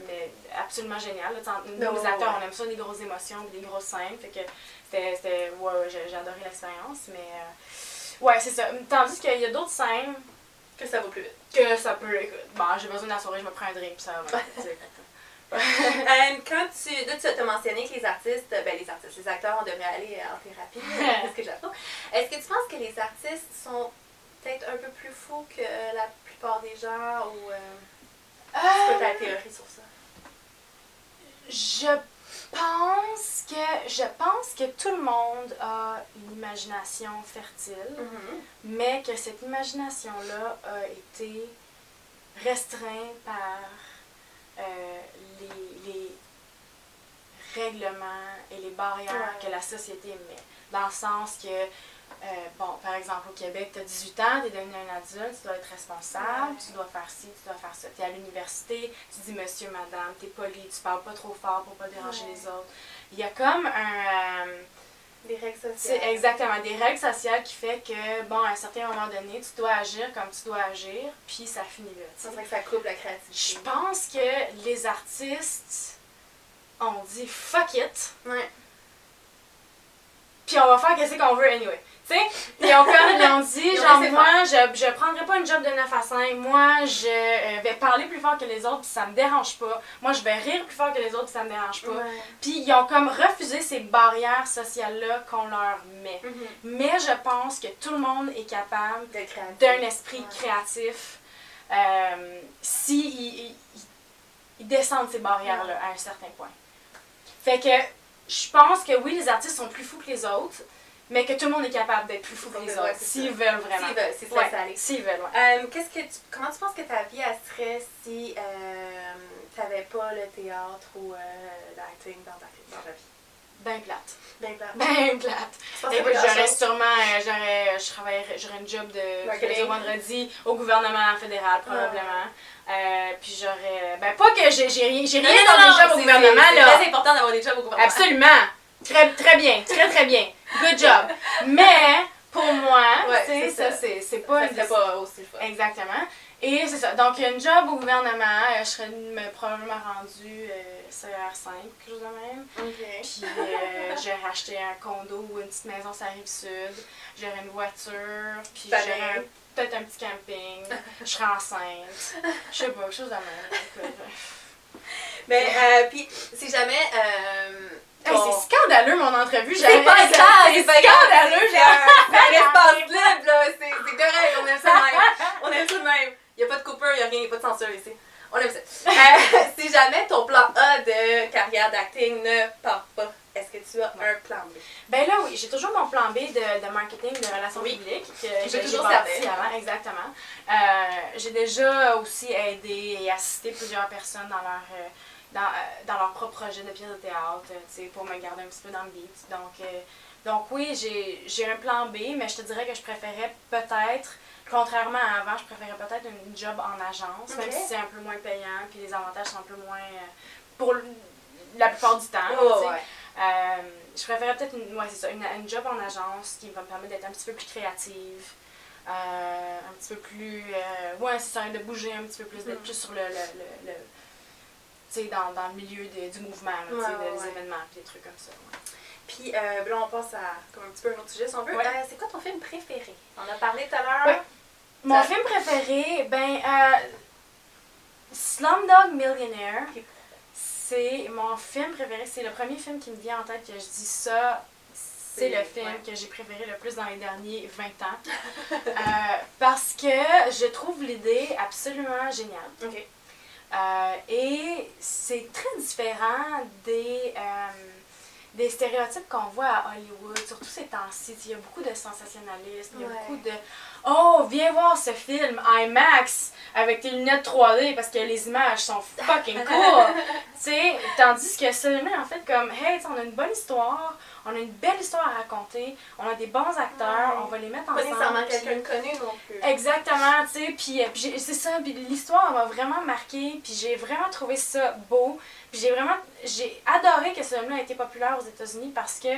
mais absolument géniale, là, nous les acteurs, on aime ça, des grosses émotions, des grosses scènes, fait que c'était j'ai adoré l'expérience, mais, ouais, c'est ça, tandis qu'il y a d'autres scènes... Que ça va plus vite. Que ça peut, écoute, bon, j'ai besoin de la soirée, je me prends un drink, puis ça va, Quand tu as mentionné que les acteurs, on devrait aller en thérapie, c'est ce que j'apprends. Est-ce que tu penses que les artistes sont peut-être un peu plus fous que la plupart des gens ou c'est quoi ta théorie sur ça? Je pense que tout le monde a une imagination fertile, mais que cette imagination-là a été restreinte par les règlements et les barrières que la société met. Dans le sens que, par exemple, au Québec, tu as 18 ans, tu es devenu un adulte, tu dois être responsable, tu dois faire ci, tu dois faire ça. Tu es à l'université, tu dis monsieur, madame, tu es poli, tu parles pas trop fort pour pas déranger les autres. Il y a comme des règles sociales. Exactement, des règles sociales qui fait que, bon, à un certain moment donné, tu dois agir comme tu dois agir, puis ça finit là. C'est vrai que ça coupe la créativité. Je pense que les artistes ont dit fuck it. Ouais. puis on va faire qu'est-ce qu'on veut anyway. Tu sais, ils ont dit, genre, moi, je prendrai pas une job de 9 à 5, moi, je vais parler plus fort que les autres, puis ça me dérange pas. Moi, je vais rire plus fort que les autres, puis ça me dérange pas. Ouais. Puis ils ont comme refusé ces barrières sociales-là qu'on leur met. Mais je pense que tout le monde est capable d'un esprit créatif si ils descendent ces barrières-là à un certain point. Fait que je pense que oui, les artistes sont plus fous que les autres, mais que tout le monde est capable d'être plus fou que les autres, s'ils veulent vraiment. S'ils veulent, ça aller. S'ils veulent, comment tu penses que ta vie elle serait si t'avais pas le théâtre ou l'acting dans ta vie? Ben plate. Ben plate. Ben plate. Écoute, j'aurais une job de lundi au vendredi au gouvernement fédéral, probablement. Puis j'aurais... Ben pas que j'ai rien dans des jobs au gouvernement, là. C'est très important d'avoir des jobs au gouvernement. Absolument. Très bien. Très bien. Good job. Mais, pour moi, tu sais, c'est pas... Ça serait pas aussi fun. Exactement. Et c'est ça. Donc, une job au gouvernement, je serais probablement rendue CR5, quelque chose de même. Okay. Puis, j'aurais racheté un condo ou une petite maison sur la Rive-Sud. J'aurais une voiture. Puis, j'aurais peut-être un petit camping. Je serais enceinte. Je sais pas, quelque chose de même. Mais, puis, si jamais... c'est scandaleux, mon entrevue. C'est pas grave, c'est scandaleux. C'est un espace libre, là. C'est correct, on aime ça de même. On aime ça de même. Il n'y a pas de coupure, il n'y a rien, il n'y a pas de censure ici. On aime ça. Si jamais ton plan A de carrière d'acting ne part pas, est-ce que tu as un plan B? Ben là, oui, j'ai toujours mon plan B de marketing, de relations publiques, que j'ai toujours bâti avant, exactement. J'ai déjà aussi aidé et assisté plusieurs personnes dans leur propre projet de pièce de théâtre, pour me garder un petit peu dans le beat. Donc oui, j'ai un plan B, mais je te dirais que je préférais peut-être, contrairement à avant, je préférais peut-être une job en agence, même si c'est un peu moins payant, puis les avantages sont un peu moins, pour la plupart du temps. Je préférais peut-être une job en agence qui va me permettre d'être un petit peu plus créative, un petit peu plus, de bouger un petit peu plus, d'être plus sur le dans le milieu du mouvement, des événements, des trucs comme ça. Ouais. Puis là, on passe à comme un petit peu un autre sujet, si on veut. C'est quoi ton film préféré? On a parlé tout à l'heure. Ouais. Mon film préféré, Slumdog Millionaire. C'est mon film préféré. C'est le premier film qui me vient en tête que je dis ça. C'est le film que j'ai préféré le plus dans les derniers 20 ans. Parce que je trouve l'idée absolument géniale. Okay. Et c'est très différent des stéréotypes qu'on voit à Hollywood, surtout ces temps-ci. Il y a beaucoup de sensationnalisme, il y a beaucoup de « Oh, viens voir ce film IMAX avec tes lunettes 3D parce que les images sont fucking cool! » Tandis que celui-là, en fait, comme « Hey, on a une bonne histoire, on a une belle histoire à raconter, on a des bons acteurs, on va les mettre ensemble. » Pas nécessairement quelqu'un de connu non plus. Exactement, tu sais, puis c'est ça, puis l'histoire m'a vraiment marquée, puis j'ai vraiment trouvé ça beau, puis j'ai adoré que ce film-là ait été populaire aux États-Unis parce que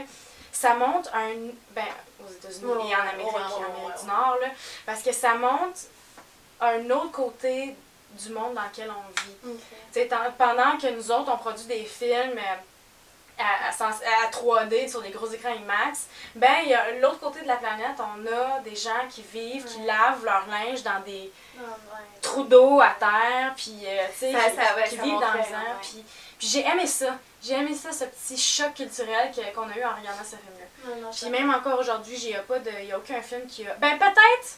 ça montre aux États-Unis et en Amérique du Nord, là, parce que ça montre un autre côté du monde dans lequel on vit. Okay. Pendant que nous autres, on produit des films à 3D sur des gros écrans IMAX, il y a l'autre côté de la planète, on a des gens qui vivent, qui lavent leur linge dans des trous d'eau à terre, puis qui vivent dans les airs. Puis j'ai aimé ça. J'ai aimé ça, ce petit choc culturel qu'on a eu en regardant ce film-là. Puis même encore aujourd'hui, il n'y a aucun film qui a... peut-être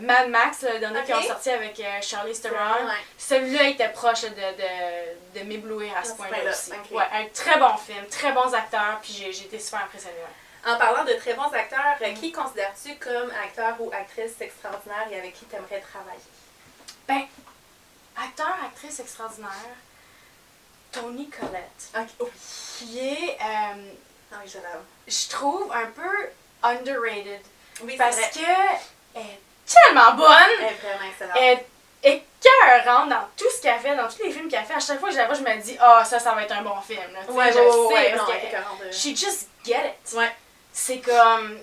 Mad Max, le dernier qui ont sorti avec Charlize Theron. Celui-là était proche de m'éblouir à ce point-là aussi. Okay. Ouais, un très bon film, très bons acteurs, puis j'ai été super impressionnée. En parlant de très bons acteurs, qui considères-tu comme acteur ou actrice extraordinaire et avec qui tu aimerais travailler? Acteur, actrice extraordinaire, Toni Collette. Qui est, je trouve, un peu underrated. Oui, parce qu'elle est tellement bonne. Elle est vraiment excellente. Elle est écœurante dans tout ce qu'elle fait, dans tous les films qu'elle fait. À chaque fois que je la vois, je me dis, ça va être un bon film. Là. She just get it. Ouais. C'est comme...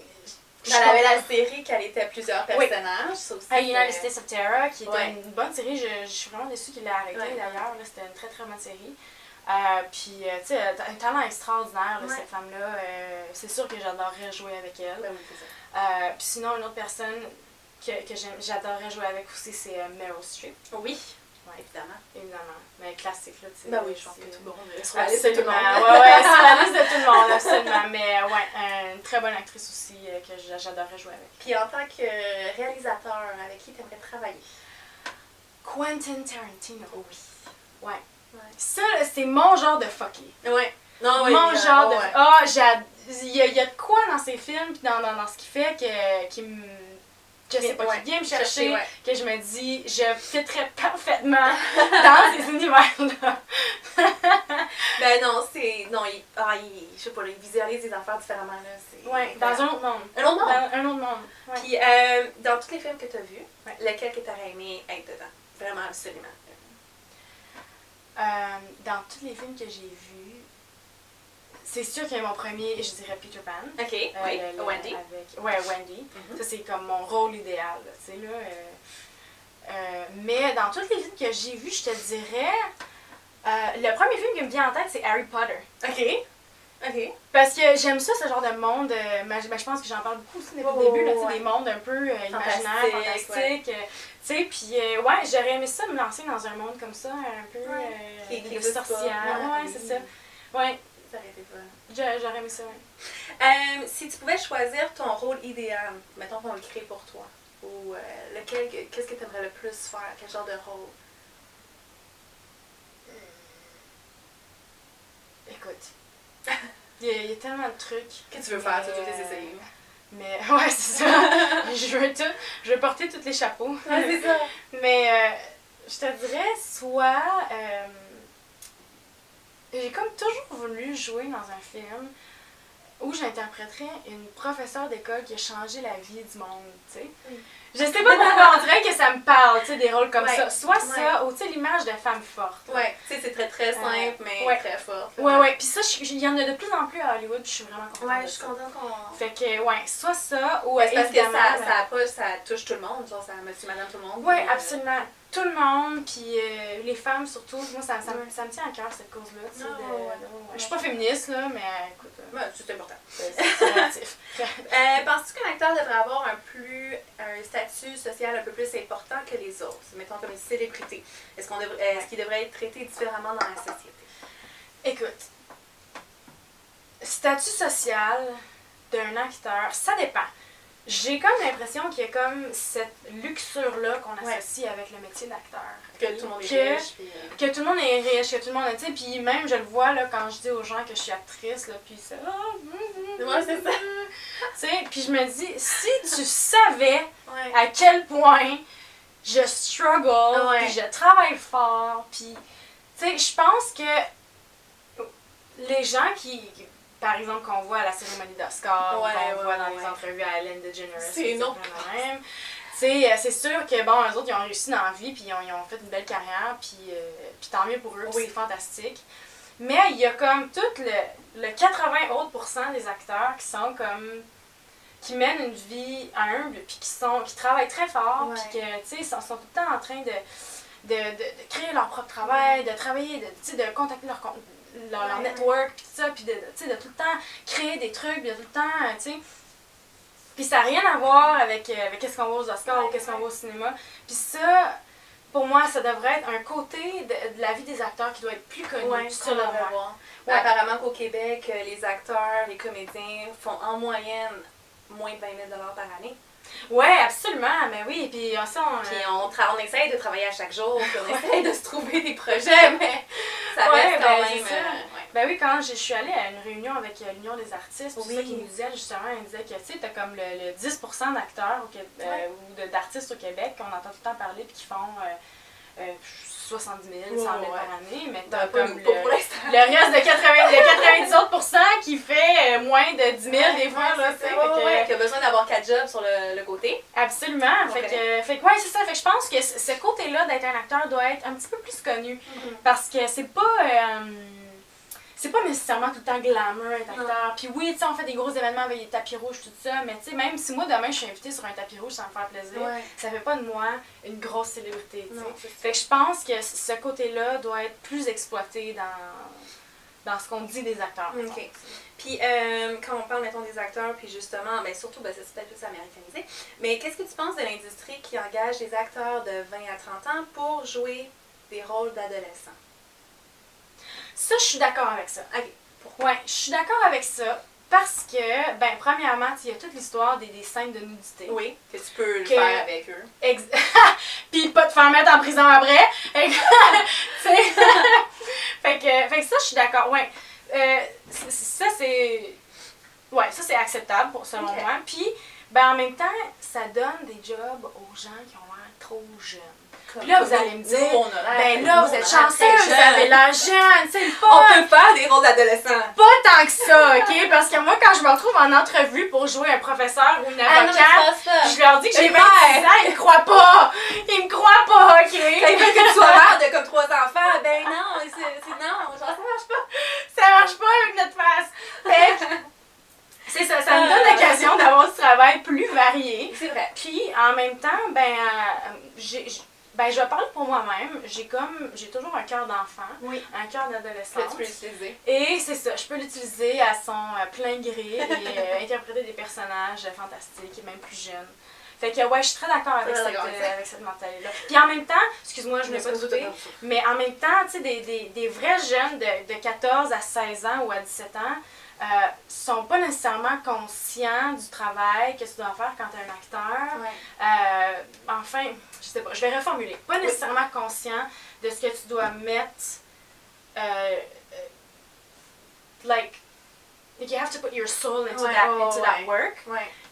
Elle avait la série qu'elle était plusieurs personnages. United States of Terror, qui était une bonne série. Je suis vraiment déçue qu'il l'ait arrêtée d'ailleurs. C'était une très très bonne série. Puis, tu sais, elle a un talent extraordinaire, là, Ouais. cette femme-là. C'est sûr que j'adorerais jouer avec elle. Ben oui, c'est ça. Puis sinon, une autre personne que j'adorerais jouer avec aussi, c'est Meryl Streep. Oui, Ouais. évidemment. Évidemment. Mais classique, là, tu sais. Ben oui, je pense que c'est- tout le monde est sur la liste de tout le Absolument. monde. Ouais, ouais, sur la liste de tout le monde, absolument. Mais ouais, une très bonne actrice aussi que j'adorerais jouer avec. Puis en tant que réalisateur, avec qui tu aimerais travailler? Quentin Tarantino. Oui. Ouais. Ouais. Ça, là, c'est mon genre de fucké. Ouais. Non, Mon genre de... ouais. Ah, il y a de quoi dans ses films puis dans ce qu'il fait qui me... Je sais pas, Ouais. qui vient me chercher, Ouais. que je me dis, je fitterais parfaitement dans ces univers-là. Ben non, c'est. Non, je sais pas, il visualise des affaires différemment, là. C'est Ouais, dans un autre monde. un autre monde. Dans un autre monde. Ouais. Puis, dans tous les films que tu as vus, Ouais. lequel que tu aurais aimé être dedans? Vraiment, absolument. Dans tous les films que j'ai vus, c'est sûr que mon premier, je dirais Peter Pan. Ok, oui, Wendy. Ouais, Wendy. Mhm. Ça, c'est comme mon rôle idéal, là, tu sais, là. Mais dans tous les films que j'ai vus, je te dirais... le premier film qui me vient en tête, c'est Harry Potter. Ok. Ok. Parce que j'aime ça, ce genre de monde. Je pense que j'en parle beaucoup aussi depuis le début, là, tu sais, ouais. des mondes un peu imaginaires, Fantastique, fantastiques. Tu sais, puis ouais, j'aurais aimé ça me lancer dans un monde comme ça, un peu Qui de existe pas. sorcière. Ouais, c'est ça. Ouais, Ça aurait été fun. j'aurais aimé ça, ouais. Si tu pouvais choisir ton rôle idéal, mettons qu'on le crée pour toi, ou qu'est-ce que tu aimerais le plus faire? Quel genre de rôle? Écoute, il y a tellement de trucs. Qu'est-ce que tu veux faire? Tu veux les essayer? Mais ouais, c'est ça. Je veux porter tous les chapeaux. Ouais, c'est ça. Mais je te dirais, soit... j'ai comme toujours voulu jouer dans un film où j'interpréterais une professeure d'école qui a changé la vie du monde, tu sais. Mm. Je sais pas pourquoi, on dirait que ça me parle, tu sais, des rôles comme Ouais. ça. Soit Ouais. ça, ou tu sais, l'image de femme forte. là. Ouais, tu sais, c'est très très simple, mais ouais. très fort. Ouais, ouais. Puis ça, il y en a de plus en plus à Hollywood, puis je suis vraiment contente Ouais, de je suis ça. contente qu'on. Fait que, ouais, soit ça, ou Ouais, c'est parce que évidemment... ça touche tout le monde, genre ça monsieur, madame, tout le monde. Oui, puis, absolument. Tout le monde, puis les femmes surtout. Moi, ça Ouais. me tient à cœur, cette cause-là. Tu sais, Ah, de- ouais. ouais. Je suis pas féministe, là, mais écoute, Ouais, c'est important. c'est relatif. Penses-tu qu'un acteur devrait avoir un statut social un peu plus important que les autres, mettons comme une célébrité? Est-ce qu'il devrait être traité différemment dans la société? Écoute, statut social d'un acteur, ça dépend. J'ai comme l'impression qu'il y a comme cette luxure-là qu'on Ouais. associe avec le métier d'acteur. Que tout le monde est Que- riche, puis, Que tout le monde est riche, que tout le monde est, tu sais, puis même je le vois là quand je dis aux gens que je suis actrice, là, puis c'est Ouais, c'est ça. tu sais, puis je me dis, si tu savais Ouais. à quel point je struggle, Ouais. puis je travaille fort, puis tu sais, je pense que les gens par exemple, qu'on voit à la cérémonie d'Oscar, Ouais, qu'on ouais, voit dans ouais. les entrevues à Ellen DeGeneres, C'est une autre même. Tu sais, c'est sûr que, bon, eux autres, ils ont réussi dans la vie, puis ils ont fait une belle carrière, puis tant mieux pour eux, puis Oui. c'est fantastique. Mais il y a comme tout le 80 autres % des acteurs qui sont comme... qui mènent une vie humble, puis qui travaillent très fort, Ouais. puis que, tu sais, sont tout le temps en train de créer leur propre travail, de travailler, tu sais, de contacter leur Ouais. network, puis tout ça, puis tu sais, de tout le temps créer des trucs, puis de tout le temps, tu sais... Puis ça n'a rien à voir avec qu'est-ce qu'on voit aux Oscars ou qu'est-ce qu'on voit au cinéma. Puis ça, pour moi, ça devrait être un côté de la vie des acteurs qui doit être plus connu, Ouais, selon moi. voir. Ouais. Apparemment qu'au Québec, les acteurs, les comédiens font en moyenne moins de 20 000 $ par année. Ouais, absolument, mais oui, puis ça, Puis on essaye de travailler à chaque jour, puis on essaye de se trouver des projets, mais ça Ouais, reste quand ben, même... c'est ça. Ben oui, quand je suis allée à une réunion avec l'Union des artistes, Oui. c'est ça qu'ils nous disaient justement, ils disaient que tu sais, t'as comme le 10% d'acteurs Ouais. ou d'artistes au Québec qu'on entend tout le temps parler puis qui font 70 000, 100 000 Ouais. par année, mais Ben, t'as pas comme nous, pas pour l'instant. le reste de 90 autres pourcents qui fait moins de 10 000 des fois, là, tu sais. c'est fait que- ouais, qui a besoin d'avoir 4 jobs sur le côté. Absolument. Ok. Fait que ouais, c'est ça. Fait que je pense que ce côté-là d'être un acteur doit être un petit peu plus connu. Parce que c'est pas c'est pas nécessairement tout le temps glamour être acteur. Puis oui, tu sais, on fait des gros événements avec des tapis rouges, tout ça, mais tu sais, même si moi demain je suis invitée sur un tapis rouge, ça va me faire plaisir, ça fait pas de moi une grosse célébrité, tu sais. Fait que je pense que ce côté-là doit être plus exploité dans ce qu'on dit des acteurs. OK. Puis quand on parle, mettons, des acteurs, puis justement, ben surtout, ben, c'est peut-être plus américanisé, mais qu'est-ce que tu penses de l'industrie qui engage des acteurs de 20 à 30 ans pour jouer des rôles d'adolescents? Ça, je suis d'accord avec ça. OK. Pourquoi? Ouais, je suis d'accord avec ça parce que, ben, premièrement, il y a toute l'histoire des scènes de nudité. Oui, que tu peux le faire avec eux. Puis pas te faire mettre en prison après. fait que ça, je suis d'accord. Ouais. Ça, c'est... Ouais, ça, c'est acceptable selon moi. Puis, ben, en même temps, ça donne des jobs aux gens qui ont l'air trop jeunes. Puis là, vous allez me dire, ben là, vous êtes chanceux, vous avez l'air jeune, c'est le fun. On peut faire des rôles d'adolescents. Pas tant que ça, OK? Parce que moi, quand je me retrouve en entrevue pour jouer un professeur ou une avocate, je leur dis que j'ai 26 ans, ils me croient pas. Ils me croient pas, OK? Quand ils veulent que tu sois mère de comme 3 enfants, ben non, non, genre, ça marche pas. Ça marche pas avec notre face. Fait que, c'est ça, ça me donne l'occasion d'avoir du travail plus varié. C'est vrai. Puis, en même temps, ben, je vais parler pour moi-même. J'ai toujours un cœur d'enfant, un cœur d'adolescente. Tu peux l'utiliser. Et c'est ça, je peux l'utiliser à son plein gré et interpréter des personnages fantastiques et même plus jeunes. Fait que ouais, je suis très d'accord avec cette mentalité-là. Puis en même temps, excuse-moi, je ne l'ai pas douté, mais en même temps, tu sais, des vrais jeunes de 14 à 16 ans ou à 17 ans, sont pas nécessairement conscients du travail que tu dois faire quand tu es un acteur. Enfin, je sais pas, je vais reformuler. Pas nécessairement conscient de ce que tu dois mettre. Like you have to put your soul into that work.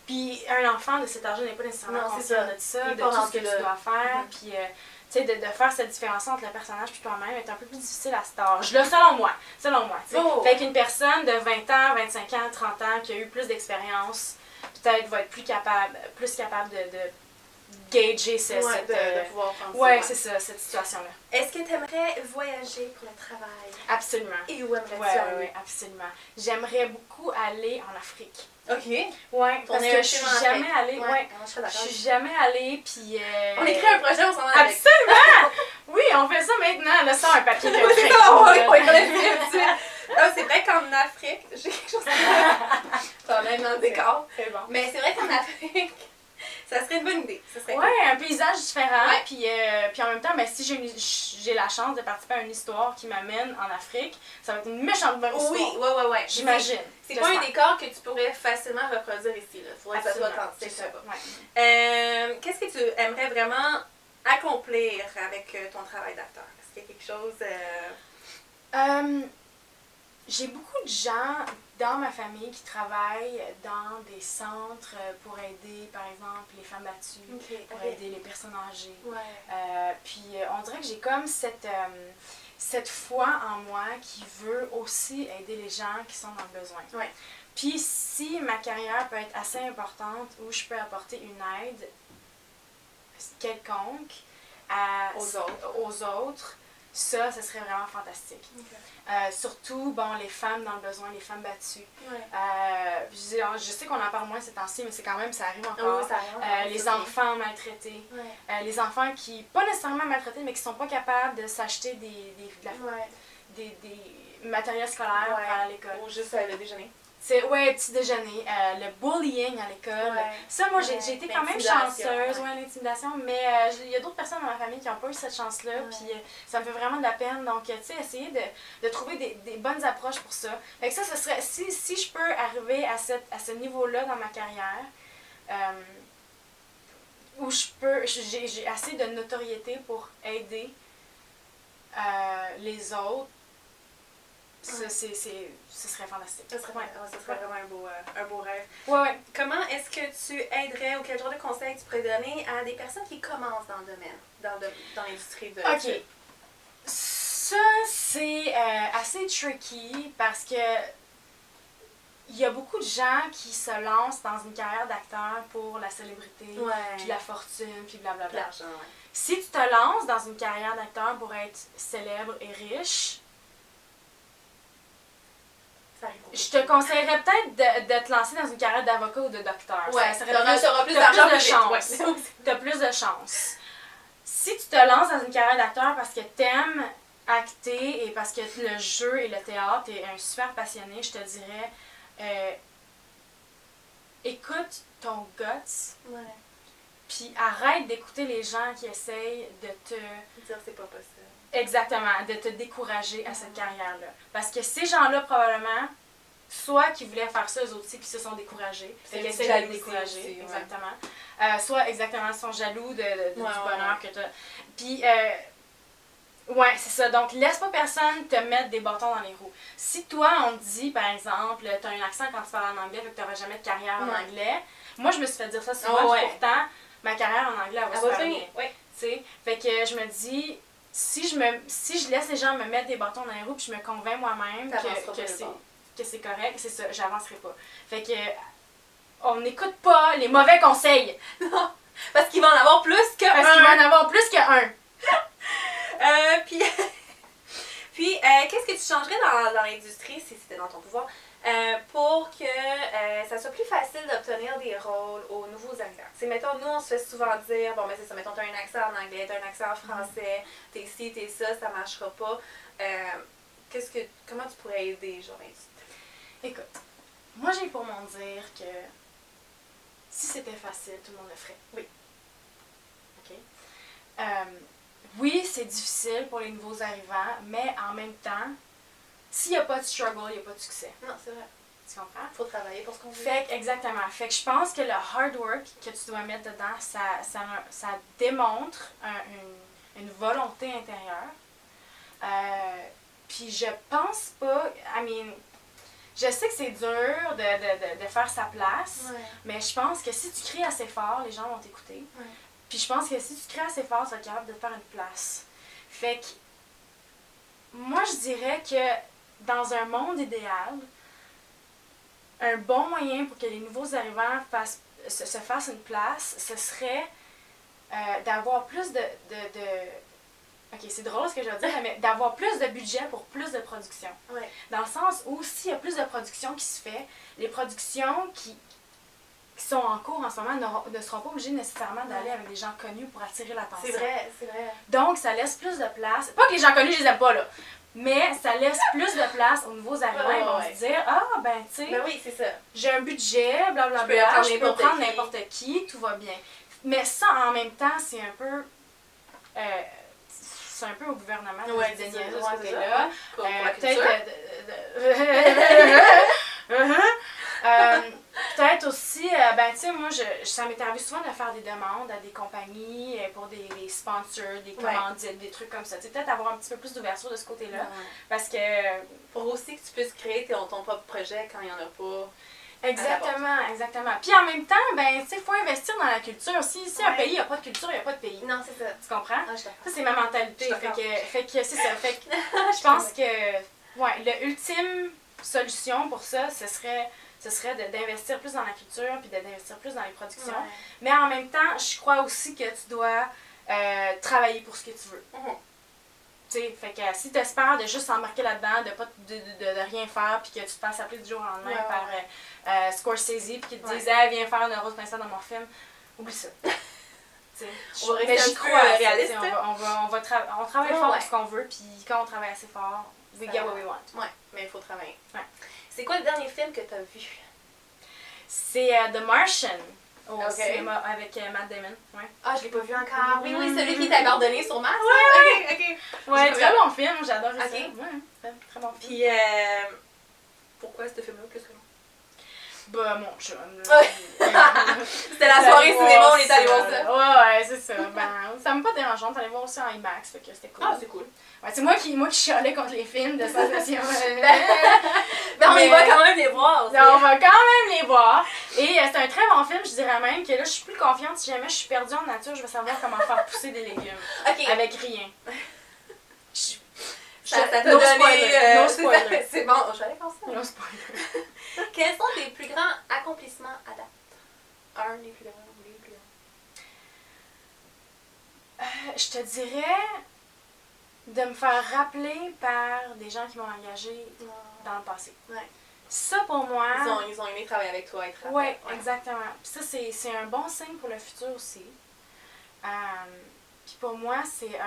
Puis un enfant de cet âge n'est pas nécessairement conscient de ça, de tout ce que tu dois faire. Puis tu sais, de faire cette différence entre le personnage et toi-même est un peu plus difficile à cet âge-là, selon moi. Fait qu'une personne de 20 ans, 25 ans, 30 ans qui a eu plus d'expérience, peut-être va être plus capable de gager cette c'est ça, cette situation-là. Est-ce que tu aimerais voyager pour le travail? Absolument. Et où aimerais-tu aller? Oui, absolument. J'aimerais beaucoup aller en Afrique. OK. Ouais, parce que je suis jamais allée. Je suis jamais allée, puis... On écrit un projet ensemble avec. Absolument! Oui, on fait ça maintenant. Là, ça, un papier de c'est vrai qu'en Afrique, j'ai quelque chose à pas même dans le décor. C'est bon. Mais c'est vrai qu'en Afrique, ça serait une bonne idée. Oui, un paysage différent. Puis en même temps, ben, si j'ai la chance de participer à une histoire qui m'amène en Afrique, ça va être une méchante bonne histoire. Oui. J'imagine. C'est pas un décor que tu pourrais facilement reproduire ici. Il faudrait que ça soit authentique. Qu'est-ce que tu aimerais vraiment accomplir avec ton travail d'acteur? Est-ce qu'il y a quelque chose... J'ai beaucoup de gens dans ma famille qui travaillent dans des centres pour aider, par exemple, les femmes battues, pour aider les personnes âgées. Puis on dirait que j'ai comme cette foi en moi qui veut aussi aider les gens qui sont dans le besoin. Puis si ma carrière peut être assez importante où je peux apporter une aide quelconque aux autres, ça serait vraiment fantastique. Surtout, les femmes dans le besoin, les femmes battues. Je sais qu'on en parle moins ces temps-ci, mais c'est quand même, ça arrive encore. Les enfants maltraités. Les enfants qui, pas nécessairement maltraités, mais qui sont pas capables de s'acheter des matériels scolaires à l'école. Ou juste le déjeuner. Petit déjeuner, le bullying à l'école. Ça, moi, j'ai été quand même chanceuse, l'intimidation, mais il y a d'autres personnes dans ma famille qui n'ont pas eu cette chance-là, puis ça me fait vraiment de la peine. Donc, tu sais, essayer de trouver des bonnes approches pour ça. Fait que ça, ce serait, si je peux arriver à ce niveau-là dans ma carrière, où j'ai assez de notoriété pour aider les autres, ce serait fantastique. Ce serait vraiment un beau rêve. Comment est-ce que tu aiderais ou quel genre de conseils tu pourrais donner à des personnes qui commencent dans le domaine, dans l'industrie de... OK. Ça, c'est assez tricky parce que il y a beaucoup de gens qui se lancent dans une carrière d'acteur pour la célébrité, puis la fortune, puis blablabla. L'argent, Si tu te lances dans une carrière d'acteur pour être célèbre et riche, Je te conseillerais peut-être de te lancer dans une carrière d'avocat ou de docteur. Ouais, t'auras plus d'argent, de plus vite, chance. ouais. T'as plus de chance. Si tu te lances dans une carrière d'acteur parce que t'aimes acter et parce que le jeu et le théâtre, t'es un super passionné, je te dirais, écoute ton guts, Ouais. puis arrête d'écouter les gens qui essayent de te... Dire c'est pas possible. Exactement, de te décourager à cette carrière-là. Parce que ces gens-là, probablement, soit qui voulaient faire ça eux aussi, puis se sont découragés, C'est puis une essaient de les jalousie décourager, aussi, ouais. exactement. Soit, exactement, sont jaloux du bonheur ouais. que tu as. Puis, ouais, c'est ça. Donc, laisse pas personne te mettre des bâtons dans les roues. Si toi, on te dit, par exemple, tu as un accent quand tu parles en anglais, fait que tu n'auras jamais de carrière en anglais, moi, je me suis fait dire ça souvent, puis pourtant, ma carrière en anglais, elle va super bien. Ouais. T'sais, fait que je me dis, si je laisse les gens me mettre des bâtons dans les roues puis je me convainc moi-même que c'est correct, c'est ça, j'avancerai pas. Fait que on n'écoute pas les mauvais conseils. Non, parce qu'il va en avoir plus que Parce qu'il va en avoir plus qu'un. Puis qu'est-ce que tu changerais dans l'industrie, si c'était dans ton pouvoir, pour que ça soit plus facile d'obtenir des rôles aux nouveaux arrivants? C'est, mettons, nous, on se fait souvent dire, bon, ben c'est ça, mettons, t'as un accent en anglais, t'as un accent en français, t'es ci, t'es ça marchera pas. Comment tu pourrais aider, genre, l'industrie? Écoute, moi, j'ai pour m'en dire que si c'était facile, tout le monde le ferait. Oui. OK? Oui, c'est difficile pour les nouveaux arrivants, mais en même temps, s'il n'y a pas de struggle, il n'y a pas de succès. Non, c'est vrai. Tu comprends? Faut travailler pour ce qu'on veut. Exactement. Fait que je pense que le hard work que tu dois mettre dedans, ça démontre une volonté intérieure. Puis je pense pas, je sais que c'est dur de faire sa place, mais je pense que si tu cries assez fort, les gens vont t'écouter. Ouais. Puis je pense que si tu cries assez fort, tu vas être capable de te faire une place. Fait que moi, je dirais que dans un monde idéal, un bon moyen pour que les nouveaux arrivants se fassent une place, ce serait d'avoir plus de... Ok, c'est drôle ce que je veux dire, mais d'avoir plus de budget pour plus de production. Ouais. Dans le sens où s'il y a plus de production qui se fait, les productions qui sont en cours en ce moment ne seront pas obligées nécessairement d'aller avec des gens connus pour attirer l'attention. C'est vrai, c'est vrai. Donc, ça laisse plus de place. Pas que les gens connus, je les aime pas, là. Mais ça laisse plus de place aux nouveaux arrivants. Ils vont se dire, ah, ben, tu sais, Ben oui, c'est ça. j'ai un budget, blablabla, je peux prendre n'importe qui, tout va bien. Mais ça, en même temps, c'est un peu... c'est un peu au gouvernement de se déniaiser de ce côté-là. Peut-être aussi, ben tu sais, moi, ça m'est arrivé souvent de faire des demandes à des compagnies pour des sponsors, des commandites, des trucs comme ça. Tu sais, peut-être avoir un petit peu plus d'ouverture de ce côté-là. Parce que... Pour aussi que tu puisses créer ton propre projet quand il n'y en a pas. Exactement. Puis en même temps, ben, tu sais, il faut investir dans la culture. Si un pays n'a pas de culture, il n'y a pas de pays. Non, c'est ça. Tu comprends? Ah, ça, c'est ma mentalité. Fait que c'est ça. Fait que je pense que, l'ultime solution pour ça, ce serait d'investir plus dans la culture puis d'investir plus dans les productions. Ouais. Mais en même temps, je crois aussi que tu dois travailler pour ce que tu veux. Tu sais, fait que si tu espères de juste s'embarquer là-dedans, de rien faire, puis que tu te fasses appeler du jour au lendemain par Scorsese, puis qu'ils te disent « Hey, viens faire une rose princesse dans mon film », oublie ça. On va rester un peu réaliste. On travaille fort pour ce qu'on veut, puis quand on travaille assez fort, we get what we want. Ouais, mais il faut travailler. Ouais. C'est quoi le dernier film que tu as vu? C'est The Martian. Au cinéma avec Matt Damon. Ouais. Ah, je l'ai pas vu encore. Oui, celui qui t'a abandonné sur Mars. Ok. Ouais, très bon film, j'adore ça. Ouais, très bon film. Puis, pourquoi ce film-là plus que non? Bah, mon chum. C'était la soirée cinéma, on est allé voir ça. Ouais, c'est ça. Ben, ça m'a pas dérangeant d'aller voir aussi en IMAX, fait que c'était cool. Ah, c'est cool. Ouais, c'est moi qui chialais contre les films de sensation. Mais on va quand même les voir. On va quand même les voir. Et c'est un très bon film, je dirais même que là, je suis plus confiante. Si jamais je suis perdue en nature, je vais savoir comment faire pousser des légumes. Avec rien. Ça t'a donné... No spoiler. C'est bon, je vais aller faire ça. No spoiler. Quels sont tes plus grands accomplissements à date? Un des plus grands ou les plus grands? Je te dirais de me faire rappeler par des gens qui m'ont engagée dans le passé. Ouais. Ça, pour moi... Ils ont aimé travailler avec toi, être Oui, exactement. Puis ça, c'est un bon signe pour le futur aussi. Puis pour moi, c'est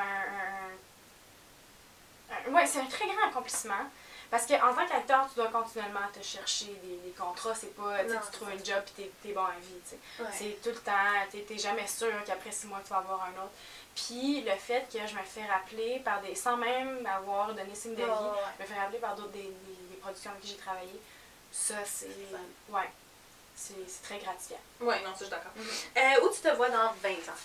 c'est un très grand accomplissement. Parce qu'en tant qu'acteur, tu dois continuellement te chercher des contrats. C'est pas, tu trouves un job et t'es bon à vie, tu sais. Ouais. C'est tout le temps, t'es jamais sûr qu'après 6 mois, tu vas avoir un autre. Puis le fait que je me fais rappeler par des... sans même avoir donné signe de vie, je me fais rappeler par d'autres des productions avec qui j'ai travaillé. Ça, c'est... Ouais. C'est très gratifiant. Oui, non, ça, je suis d'accord. Où tu te vois dans 20 ans?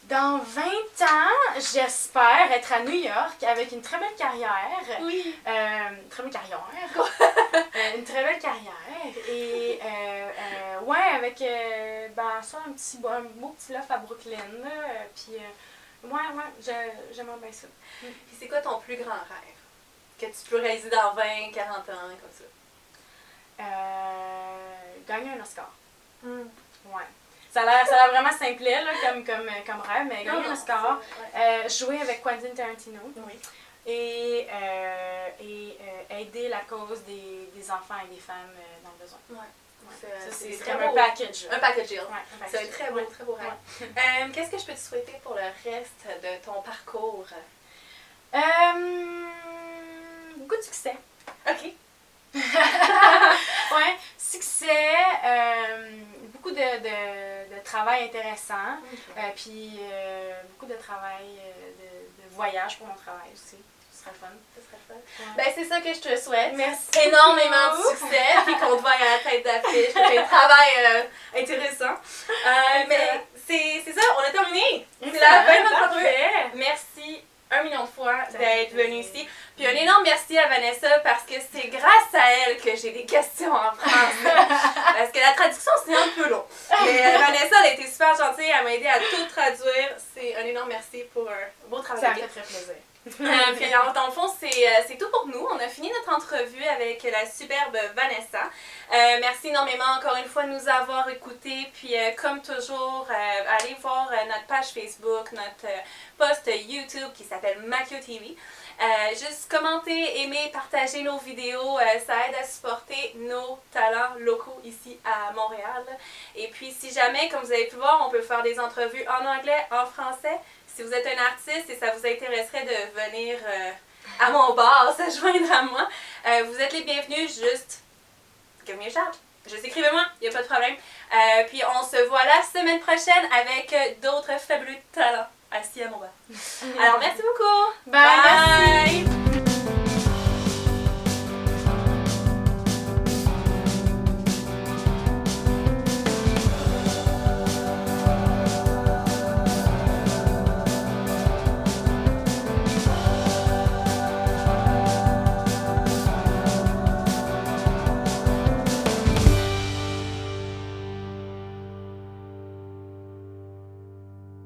Dans 20 ans, j'espère être à New York avec une très belle carrière. Oui. Très belle carrière. Une très belle carrière. Et, avec, ça, un beau petit loft à Brooklyn. Puis, j'aimerais bien ça. Puis c'est quoi ton plus grand rêve? Que tu peux réaliser dans 20, 40 ans, comme ça? Gagner un Oscar. Ouais. Ça a l'air vraiment simplet là, comme rêve, mais gagner un Oscar, jouer avec Quentin Tarantino et aider la cause des enfants et des femmes dans le besoin. C'est très comme beau. un package. Un package deal. C'est un très beau rêve. Qu'est-ce que je peux te souhaiter pour le reste de ton parcours? Beaucoup de succès. OK. Succès, beaucoup de travail intéressant, puis beaucoup de travail, de voyage pour mon travail aussi. Ce serait fun. Ben, c'est ça que je te souhaite. Merci. Énormément de succès, puis qu'on te voie à la tête d'affiche, que tu aies un travail intéressant. Mais c'est ça, on a terminé. C'est la fin de notre entrevue. Merci 1 million de fois d'être venue ici. Puis un énorme merci à Vanessa parce que c'est grâce à elle que j'ai des questions en français. Parce que la traduction, c'est un peu long. Mais Vanessa, elle a été super gentille, elle m'a aidé à tout traduire. C'est un énorme merci pour un beau travail. Ça me fait très plaisir. Puis alors, dans le fond, c'est tout pour nous. On a fini notre entrevue avec la superbe Vanessa. Merci énormément encore une fois de nous avoir écoutés. Puis comme toujours, allez voir notre page Facebook, notre post YouTube qui s'appelle Macchio TV. Juste commenter, aimer, partager nos vidéos, ça aide à supporter nos talents locaux ici à Montréal. Et puis si jamais, comme vous avez pu voir, on peut faire des entrevues en anglais, en français. Si vous êtes un artiste et ça vous intéresserait de venir à mon bar, se joindre à moi, vous êtes les bienvenus, juste give me a shout. Juste écrivez-moi, il n'y a pas de problème. Puis on se voit la semaine prochaine avec d'autres fabuleux talents assis à mon bar. Alors merci beaucoup! Bye!